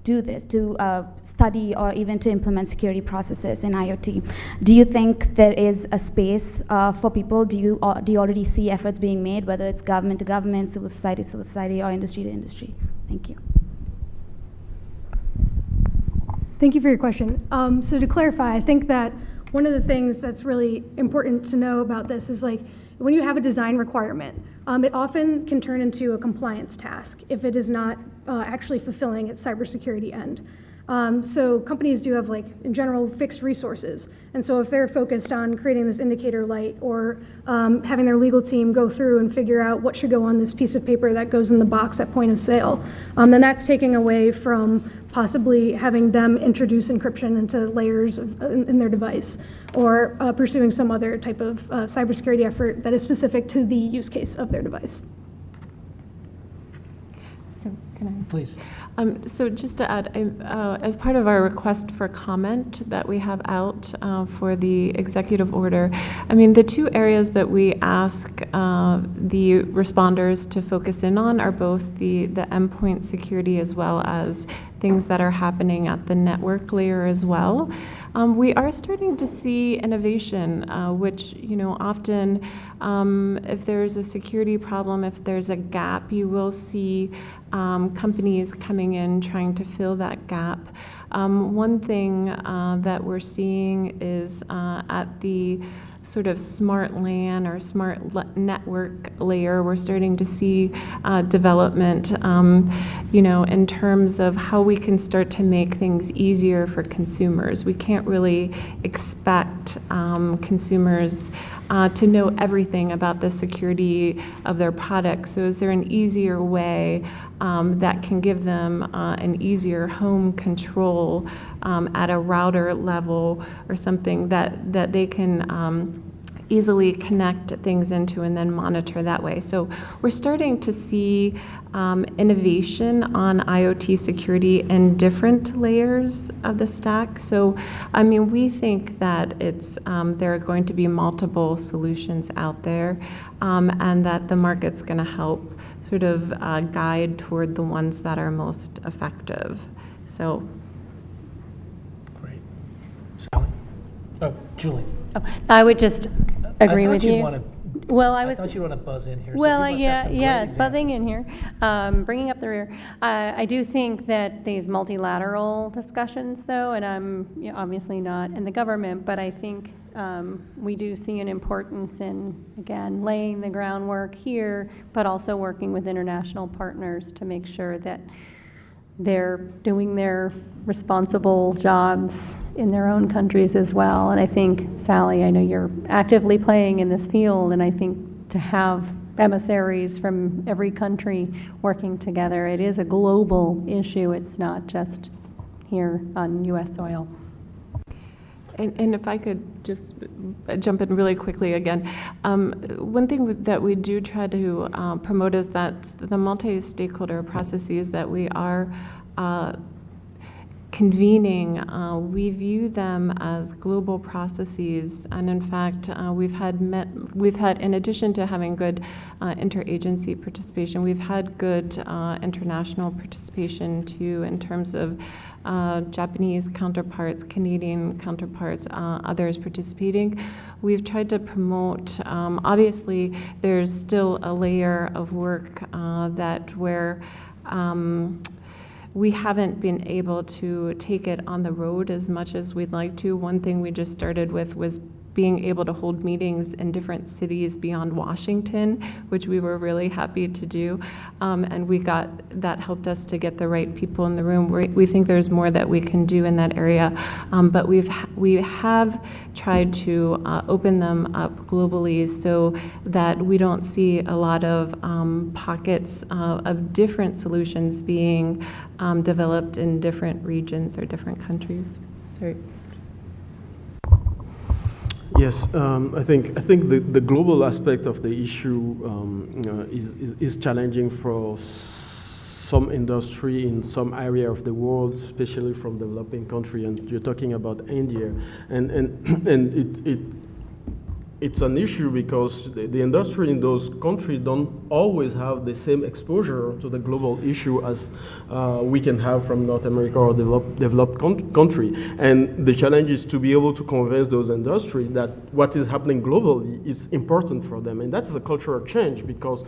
do this, to study or even to implement security processes in IoT. Do you think there is a space for people? Do you already see efforts being made, whether it's government to government, civil society, or industry to industry? Thank you. Thank you for your question. So to clarify, I think that one of the things that's really important to know about this is like when you have a design requirement, it often can turn into a compliance task if it is not actually fulfilling its cybersecurity end. So companies do have, like, in general, fixed resources. And so if they're focused on creating this indicator light or having their legal team go through and figure out what should go on this piece of paper that goes in the box at point of sale, then that's taking away from possibly having them introduce encryption into layers in their device, or pursuing some other type of cybersecurity effort that is specific to the use case of their device. So can I? Please. So just to add, as part of our request for comment that we have out for the executive order, I mean, the two areas that we ask the responders to focus in on are both the endpoint security as well as things that are happening at the network layer as well. We are starting to see innovation, which, often if there's a security problem, if there's a gap, you will see companies coming in trying to fill that gap. One thing that we're seeing is at the sort of smart LAN or smart network layer, we're starting to see development, in terms of how we can start to make things easier for consumers. We can't really expect consumers to know everything about the security of their products. So is there an easier way that can give them an easier home control at a router level or something that they can easily connect things into and then monitor that way. So we're starting to see innovation on IoT security in different layers of the stack. So, I mean, we think that there are going to be multiple solutions out there, and that the market's going to help sort of guide toward the ones that are most effective. So. Great. Sally? Oh, Julie. Oh, I would just agree with you. Well, I thought you want to buzz in here. So Well, you must have some great yeah, it's buzzing examples. in here, bringing up the rear. I do think that these multilateral discussions, though, and I'm obviously not in the government, but I think we do see an importance in, again, laying the groundwork here, but also working with international partners to make sure that they're doing their responsible jobs in their own countries as well. And I think, Sally, I know you're actively playing in this field, and I think to have emissaries from every country working together, it is a global issue. It's not just here on U.S. soil. And if I could just jump in really quickly again, one thing that we do try to promote is that the multi-stakeholder processes that we are convening, we view them as global processes, and in fact, we've had, in addition to having good interagency participation, we've had good international participation too, in terms of Japanese counterparts, Canadian counterparts, others participating. We've tried to promote, obviously there's still a layer of work where we haven't been able to take it on the road as much as we'd like to. One thing we just started with was being able to hold meetings in different cities beyond Washington, which we were really happy to do. And that helped us to get the right people in the room. We think there's more that we can do in that area, but we have tried to open them up globally so that we don't see a lot of pockets of different solutions being developed in different regions or different countries. Sorry. Yes, I think the global aspect of the issue is challenging for some industry in some area of the world, especially from developing country, and you're talking about India, and it's an issue because the industry in those countries don't always have the same exposure to the global issue as we can have from North America or developed country. And the challenge is to be able to convince those industries that what is happening globally is important for them. And that is a cultural change because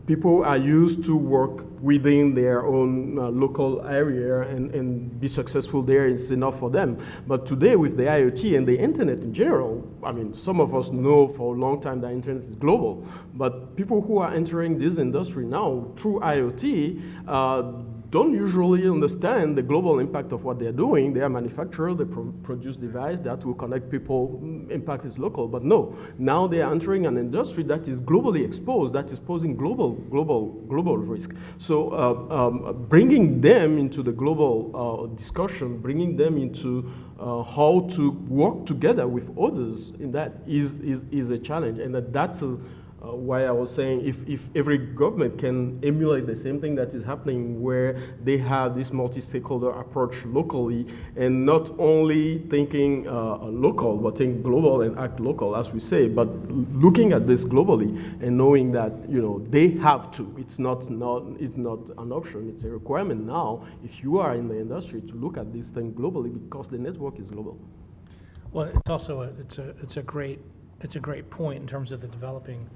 people are used to work within their own local area and be successful there is enough for them. But today with the IoT and the internet in general, I mean, some of us know for a long time that internet is global, but people who are entering this industry now through IoT don't usually understand the global impact of what they're doing. They are manufacturers, they produce devices that will connect people, impact is local, but no. Now they are entering an industry that is globally exposed, that is posing global risk. So bringing them into the global discussion, bringing them into how to work together with others in that is a challenge, and that's why I was saying if every government can emulate the same thing that is happening where they have this multi-stakeholder approach locally and not only thinking local, but think global and act local, as we say, but looking at this globally and knowing that, you know, they have to. It's not an option, it's a requirement now if you are in the industry to look at this thing globally because the network is global. Well, it's also it's a great point in terms of the developing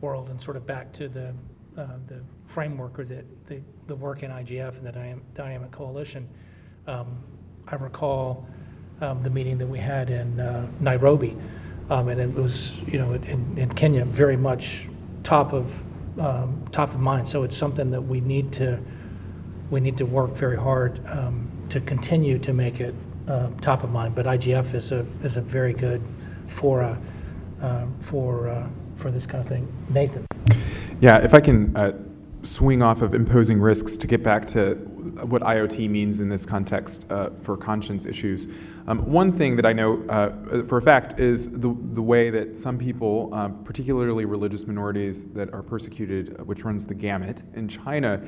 world, and sort of back to the framework or the work in IGF and the Dynamic Coalition. I recall the meeting that we had in Nairobi, and it was, you know, in Kenya, very much top of mind. So it's something that we need to work very hard to continue to make it top of mind. But IGF is a very good fora for this kind of thing. Nathan. Yeah, if I can swing off of imposing risks to get back to what IoT means in this context for conscience issues. One thing that I know for a fact is the way that some people, particularly religious minorities that are persecuted, which runs the gamut in China,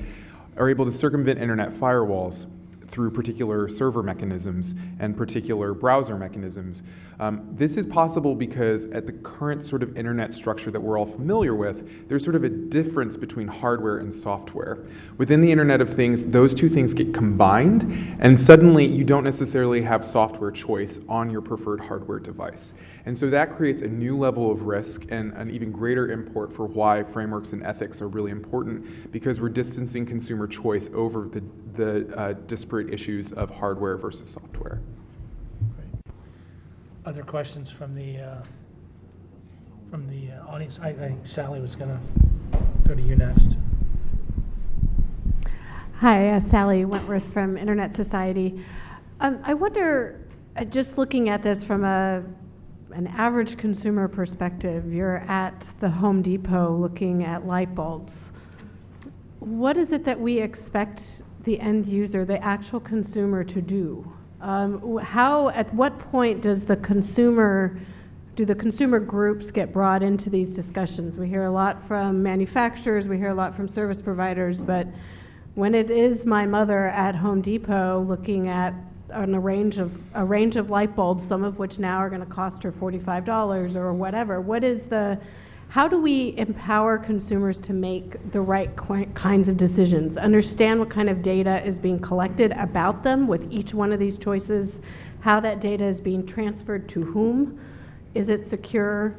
are able to circumvent internet firewalls through particular server mechanisms and particular browser mechanisms. This is possible because at the current sort of internet structure that we're all familiar with, there's sort of a difference between hardware and software. Within the Internet of Things, those two things get combined, and suddenly you don't necessarily have software choice on your preferred hardware device. And so that creates a new level of risk and an even greater import for why frameworks and ethics are really important, because we're distancing consumer choice over the disparate issues of hardware versus software. Great. Other questions from the audience? I think Sally was going to go to you next. Hi, Sally Wentworth from Internet Society. I wonder, just looking at this from an average consumer perspective, you're at the Home Depot looking at light bulbs. What is it that we expect the end user, the actual consumer, to do? At what point do the consumer groups get brought into these discussions? We hear a lot from manufacturers, we hear a lot from service providers, but when it is my mother at Home Depot looking at a range of light bulbs, some of which now are going to cost her $45 or whatever, how do we empower consumers to make the right kinds of decisions, understand what kind of data is being collected about them with each one of these choices, how that data is being transferred to whom, is it secure?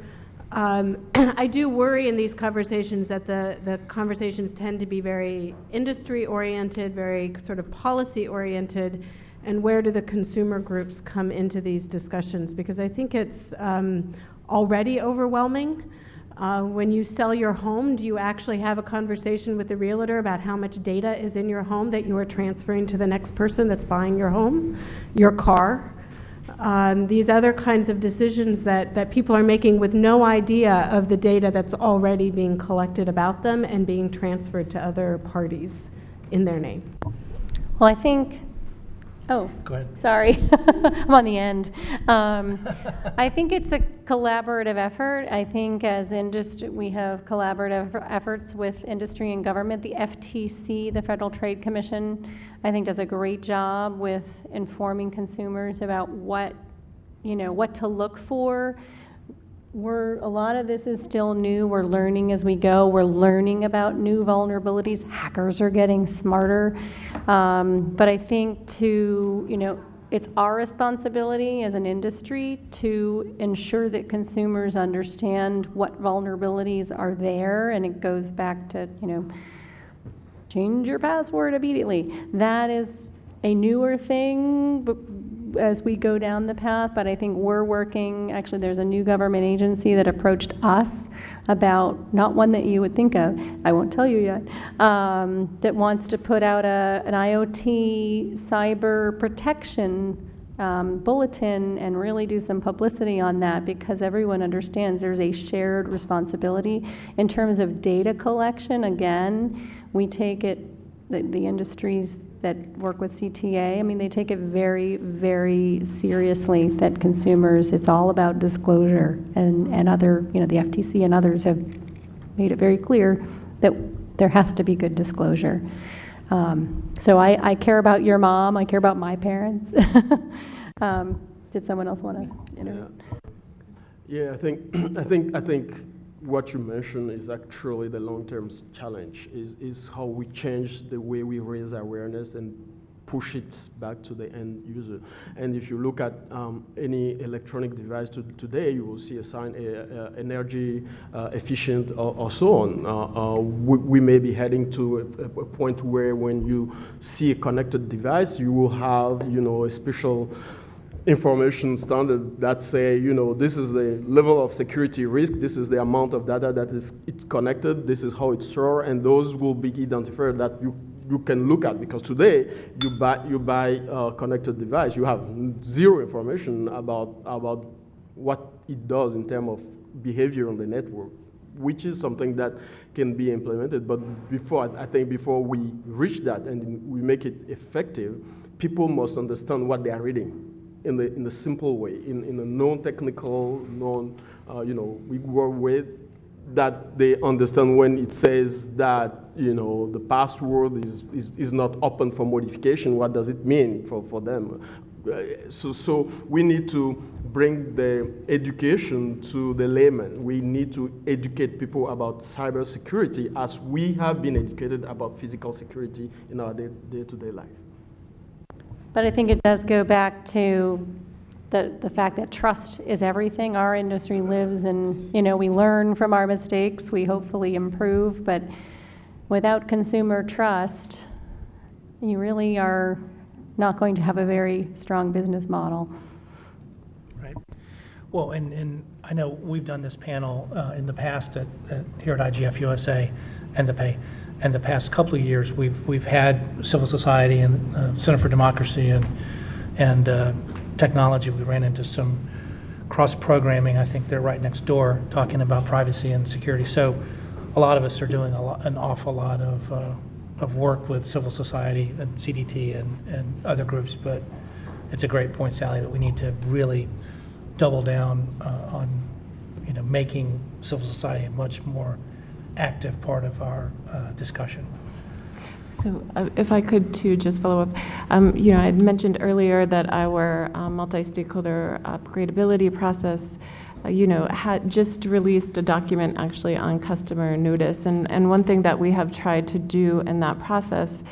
I do worry in these conversations that the conversations tend to be very industry-oriented, very sort of policy-oriented, and where do the consumer groups come into these discussions? Because I think it's already overwhelming. When you sell your home, do you actually have a conversation with the realtor about how much data is in your home that you are transferring to the next person that's buying your home, your car? These other kinds of decisions that people are making with no idea of the data that's already being collected about them and being transferred to other parties in their name. Well, I think Oh, Go ahead. sorry. I'm on the end. I think it's a collaborative effort. I think as industry, we have collaborative efforts with industry and government. The FTC, the Federal Trade Commission, I think does a great job with informing consumers about what to look for. A lot of this is still new. We're learning as we go. We're learning about new vulnerabilities. Hackers are getting smarter. But I think it's our responsibility as an industry to ensure that consumers understand what vulnerabilities are there. And it goes back to, change your password immediately. That is a newer thing as we go down the path, but I think we're working, actually there's a new government agency that approached us about, not one that you would think of, I won't tell you yet, that wants to put out an IoT cyber protection bulletin and really do some publicity on that, because everyone understands there's a shared responsibility. In terms of data collection, again, we take it, the industries that work with CTA, they take it very, very seriously that consumers, it's all about disclosure, and other, the FTC and others have made it very clear that there has to be good disclosure. So I care about your mom, I care about my parents. Did someone else want to interview? Yeah, I think what you mentioned is actually the long-term challenge, is how we change the way we raise awareness and push it back to the end user. And if you look at any electronic device today, you will see a sign, energy efficient or so on. We may be heading to a point where when you see a connected device, you will have, a special information standard that say, this is the level of security risk, this is the amount of data that it's connected, this is how it's stored, and those will be identified that you can look at. Because today you buy a connected device, you have zero information about what it does in terms of behavior on the network, which is something that can be implemented. But I think before we reach that and we make it effective, people must understand what they are reading in the simple way, in a non-technical, we work with, that they understand when it says that, the password is not open for modification, what does it mean for them? So we need to bring the education to the layman. We need to educate people about cybersecurity as we have been educated about physical security in our day-to-day life. But I think it does go back to the fact that trust is everything. Our industry lives and, we learn from our mistakes, we hopefully improve, but without consumer trust, you really are not going to have a very strong business model. Right. Well, and I know we've done this panel in the past here at IGF USA and the PAY. And the past couple of years, we've had civil society and Center for Democracy and technology. We ran into some cross-programming. I think they're right next door, talking about privacy and security. So a lot of us are doing an awful lot of work with civil society and CDT and other groups. But it's a great point, Sally, that we need to really double down on making civil society a much more active part of our discussion. So if I could too just follow up, I had mentioned earlier that our multi-stakeholder upgradability process, had just released a document actually on customer notice. And one thing that we have tried to do in that process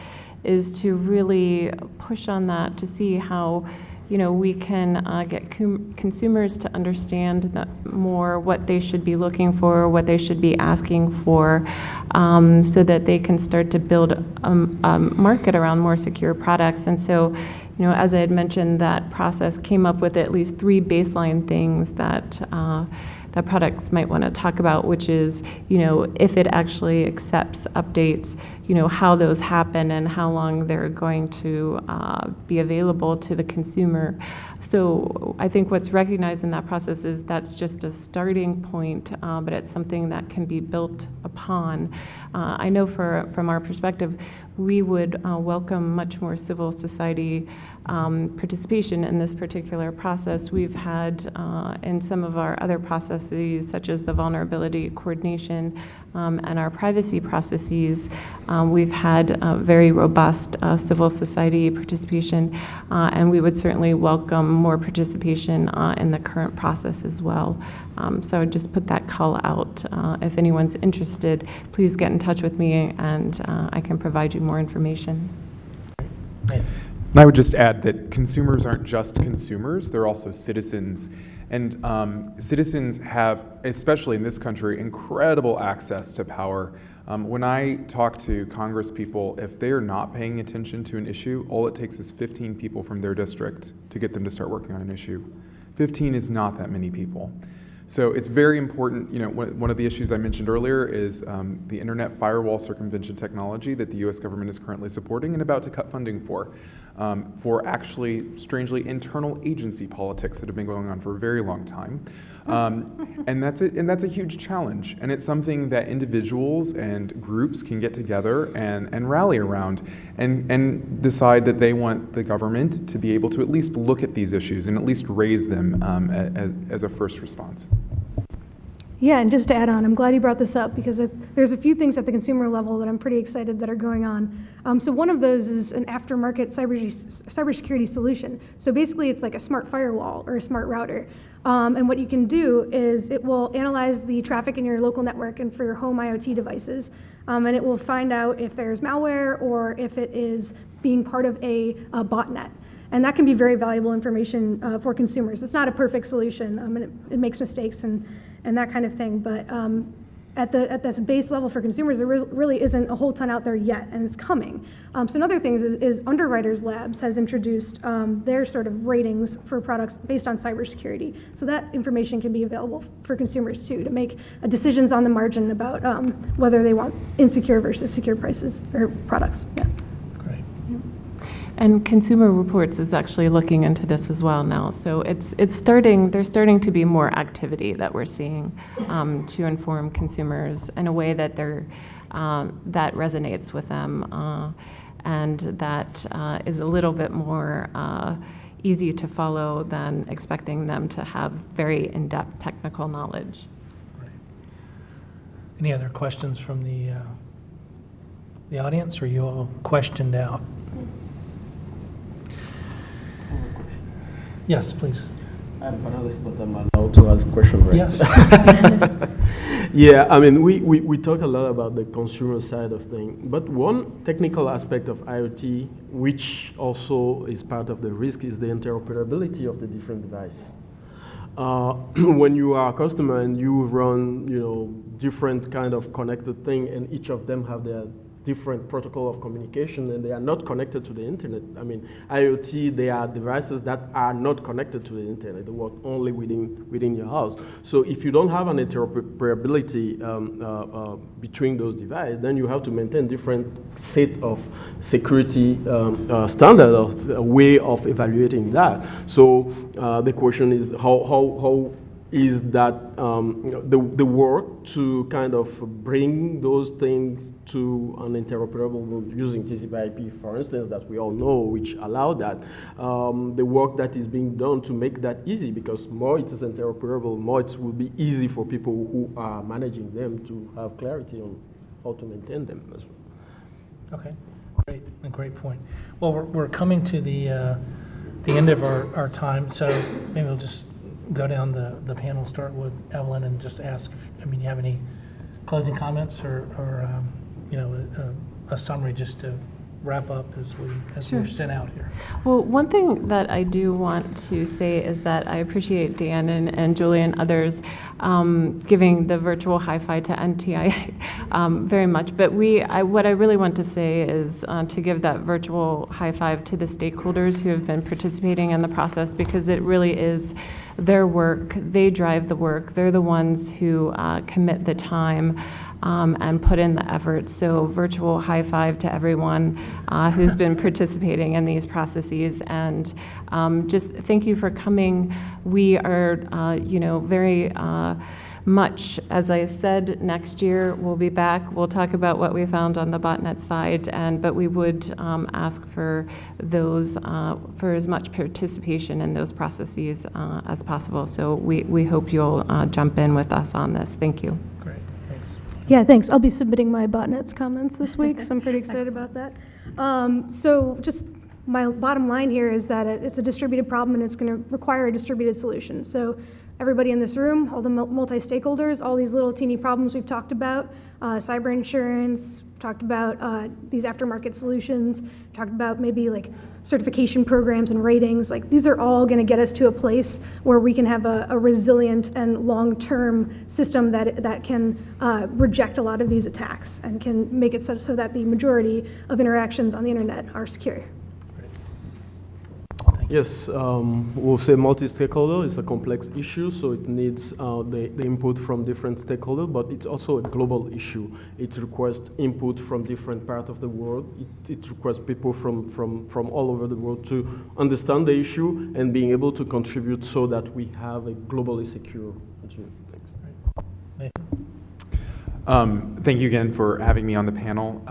is to really push on that to see how we can get consumers to understand that more what they should be looking for, what they should be asking for, so that they can start to build a market around more secure products. And so, as I had mentioned, that process came up with at least 3 baseline things that that products might want to talk about, which is, if it actually accepts updates, how those happen and how long they're going to be available to the consumer. So I think what's recognized in that process is that's just a starting point, but it's something that can be built upon. I know from our perspective, we would welcome much more civil society participation in this particular process. We've had in some of our other processes, such as the vulnerability coordination and our privacy processes, we've had very robust civil society participation, and we would certainly welcome more participation in the current process as well. So I would just put that call out. If anyone's interested, please get in touch with me, and I can provide you more information. And I would just add that consumers aren't just consumers, they're also citizens. And citizens have, especially in this country, incredible access to power. When I talk to Congress people, if they are not paying attention to an issue, all it takes is 15 people from their district to get them to start working on an issue. 15 is not that many people. So it's very important, one of the issues I mentioned earlier is the internet firewall circumvention technology that the US government is currently supporting and about to cut funding for actually, strangely, internal agency politics that have been going on for a very long time. And that's a huge challenge. And it's something that individuals and groups can get together and rally around and decide that they want the government to be able to at least look at these issues and at least raise them as a first response. Yeah, and just to add on, I'm glad you brought this up because there's a few things at the consumer level that I'm pretty excited that are going on. So one of those is an aftermarket cybersecurity solution. So basically it's like a smart firewall or a smart router. And what you can do is it will analyze the traffic in your local network and for your home IoT devices. And it will find out if there's malware or if it is being part of a botnet. And that can be very valuable information for consumers. It's not a perfect solution, and it makes mistakes and that kind of thing. But at this base level for consumers, there really isn't a whole ton out there yet, and it's coming. So another thing is Underwriters Labs has introduced their sort of ratings for products based on cybersecurity. So that information can be available for consumers too, to make decisions on the margin about whether they want insecure versus secure prices or products. Yeah. And Consumer Reports is actually looking into this as well now. So there's starting to be more activity that we're seeing to inform consumers in a way that that resonates with them and that is a little bit more easy to follow than expecting them to have very in-depth technical knowledge. Right. Any other questions from the audience, or are you all questioned out? Yes, please. I'm panelist, but I'm allowed to ask questions, right? Yes. Yeah, I mean, we talk a lot about the consumer side of things, but one technical aspect of IoT, which also is part of the risk, is the interoperability of the different devices. When you are a customer and you run, different kind of connected thing, and each of them have their different protocol of communication, and they are not connected to the internet. I mean, IoT, they are devices that are not connected to the internet. They work only within your house. So if you don't have an interoperability between those devices, then you have to maintain different set of security standards, a way of evaluating that. So the question is how is that the work to kind of bring those things to an interoperable using TCP/IP, for instance, that we all know, which allow that. The work that is being done to make that easy, because more it is interoperable, more it will be easy for people who are managing them to have clarity on how to maintain them as well. Okay, great, a great point. Well, we're coming to the end of our time, so maybe we'll just go down the panel, start with Evelyn, and just ask, you have any closing comments or a summary just to wrap up as we're sent out here. Well, one thing that I do want to say is that I appreciate Dan and Julie and others giving the virtual high five to NTIA very much. But what I really want to say is to give that virtual high five to the stakeholders who have been participating in the process, because it really is their work. They drive the work. They're the ones who commit the time and put in the effort. So virtual high five to everyone who's been participating in these processes, and just thank you for coming. We are, very much. As I said, next year we'll be back. We'll talk about what we found on the botnet side, but we would ask for those, for as much participation in those processes as possible. So we hope you'll jump in with us on this. Thank you. Great, thanks. Yeah, thanks. I'll be submitting my botnets comments this week, so I'm pretty excited about that. So just my bottom line here is that it's a distributed problem and it's going to require a distributed solution. So everybody in this room, all the multi-stakeholders, all these little teeny problems we've talked about, cyber insurance, talked about these aftermarket solutions, talked about maybe like certification programs and ratings. Like these are all going to get us to a place where we can have a resilient and long-term system that can reject a lot of these attacks and can make it so that the majority of interactions on the internet are secure. Yes, we'll say multi-stakeholder is a complex issue, so it needs the input from different stakeholders, but it's also a global issue. It requires input from different parts of the world. It requires people from all over the world to understand the issue and being able to contribute so that we have a globally secure internet. Thanks. Thank you again for having me on the panel.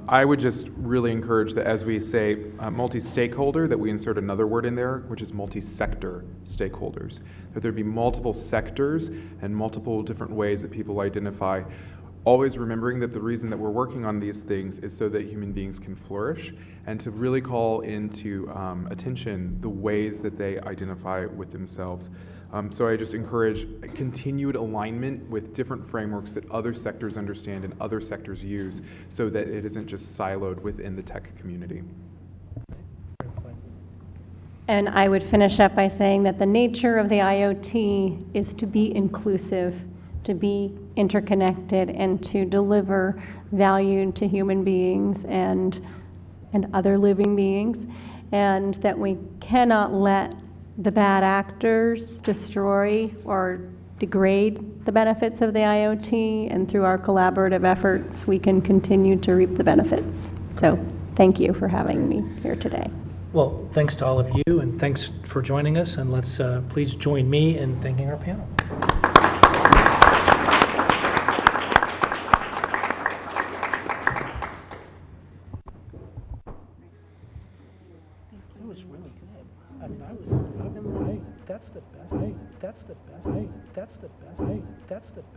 I would just really encourage that as we say multi-stakeholder, that we insert another word in there, which is multi-sector stakeholders. That there be multiple sectors and multiple different ways that people identify, always remembering that the reason that we're working on these things is so that human beings can flourish and to really call into attention the ways that they identify with themselves. So I just encourage continued alignment with different frameworks that other sectors understand and other sectors use so that it isn't just siloed within the tech community. And I would finish up by saying that the nature of the IoT is to be inclusive, to be interconnected, and to deliver value to human beings and other living beings, and that we cannot let the bad actors destroy or degrade the benefits of the IoT, and through our collaborative efforts, we can continue to reap the benefits. So thank you for having me here today. Well, thanks to all of you, and thanks for joining us, and let's please join me in thanking our panel. It was really good. I mean, that's the best. That's the best. That's the best. That's the best.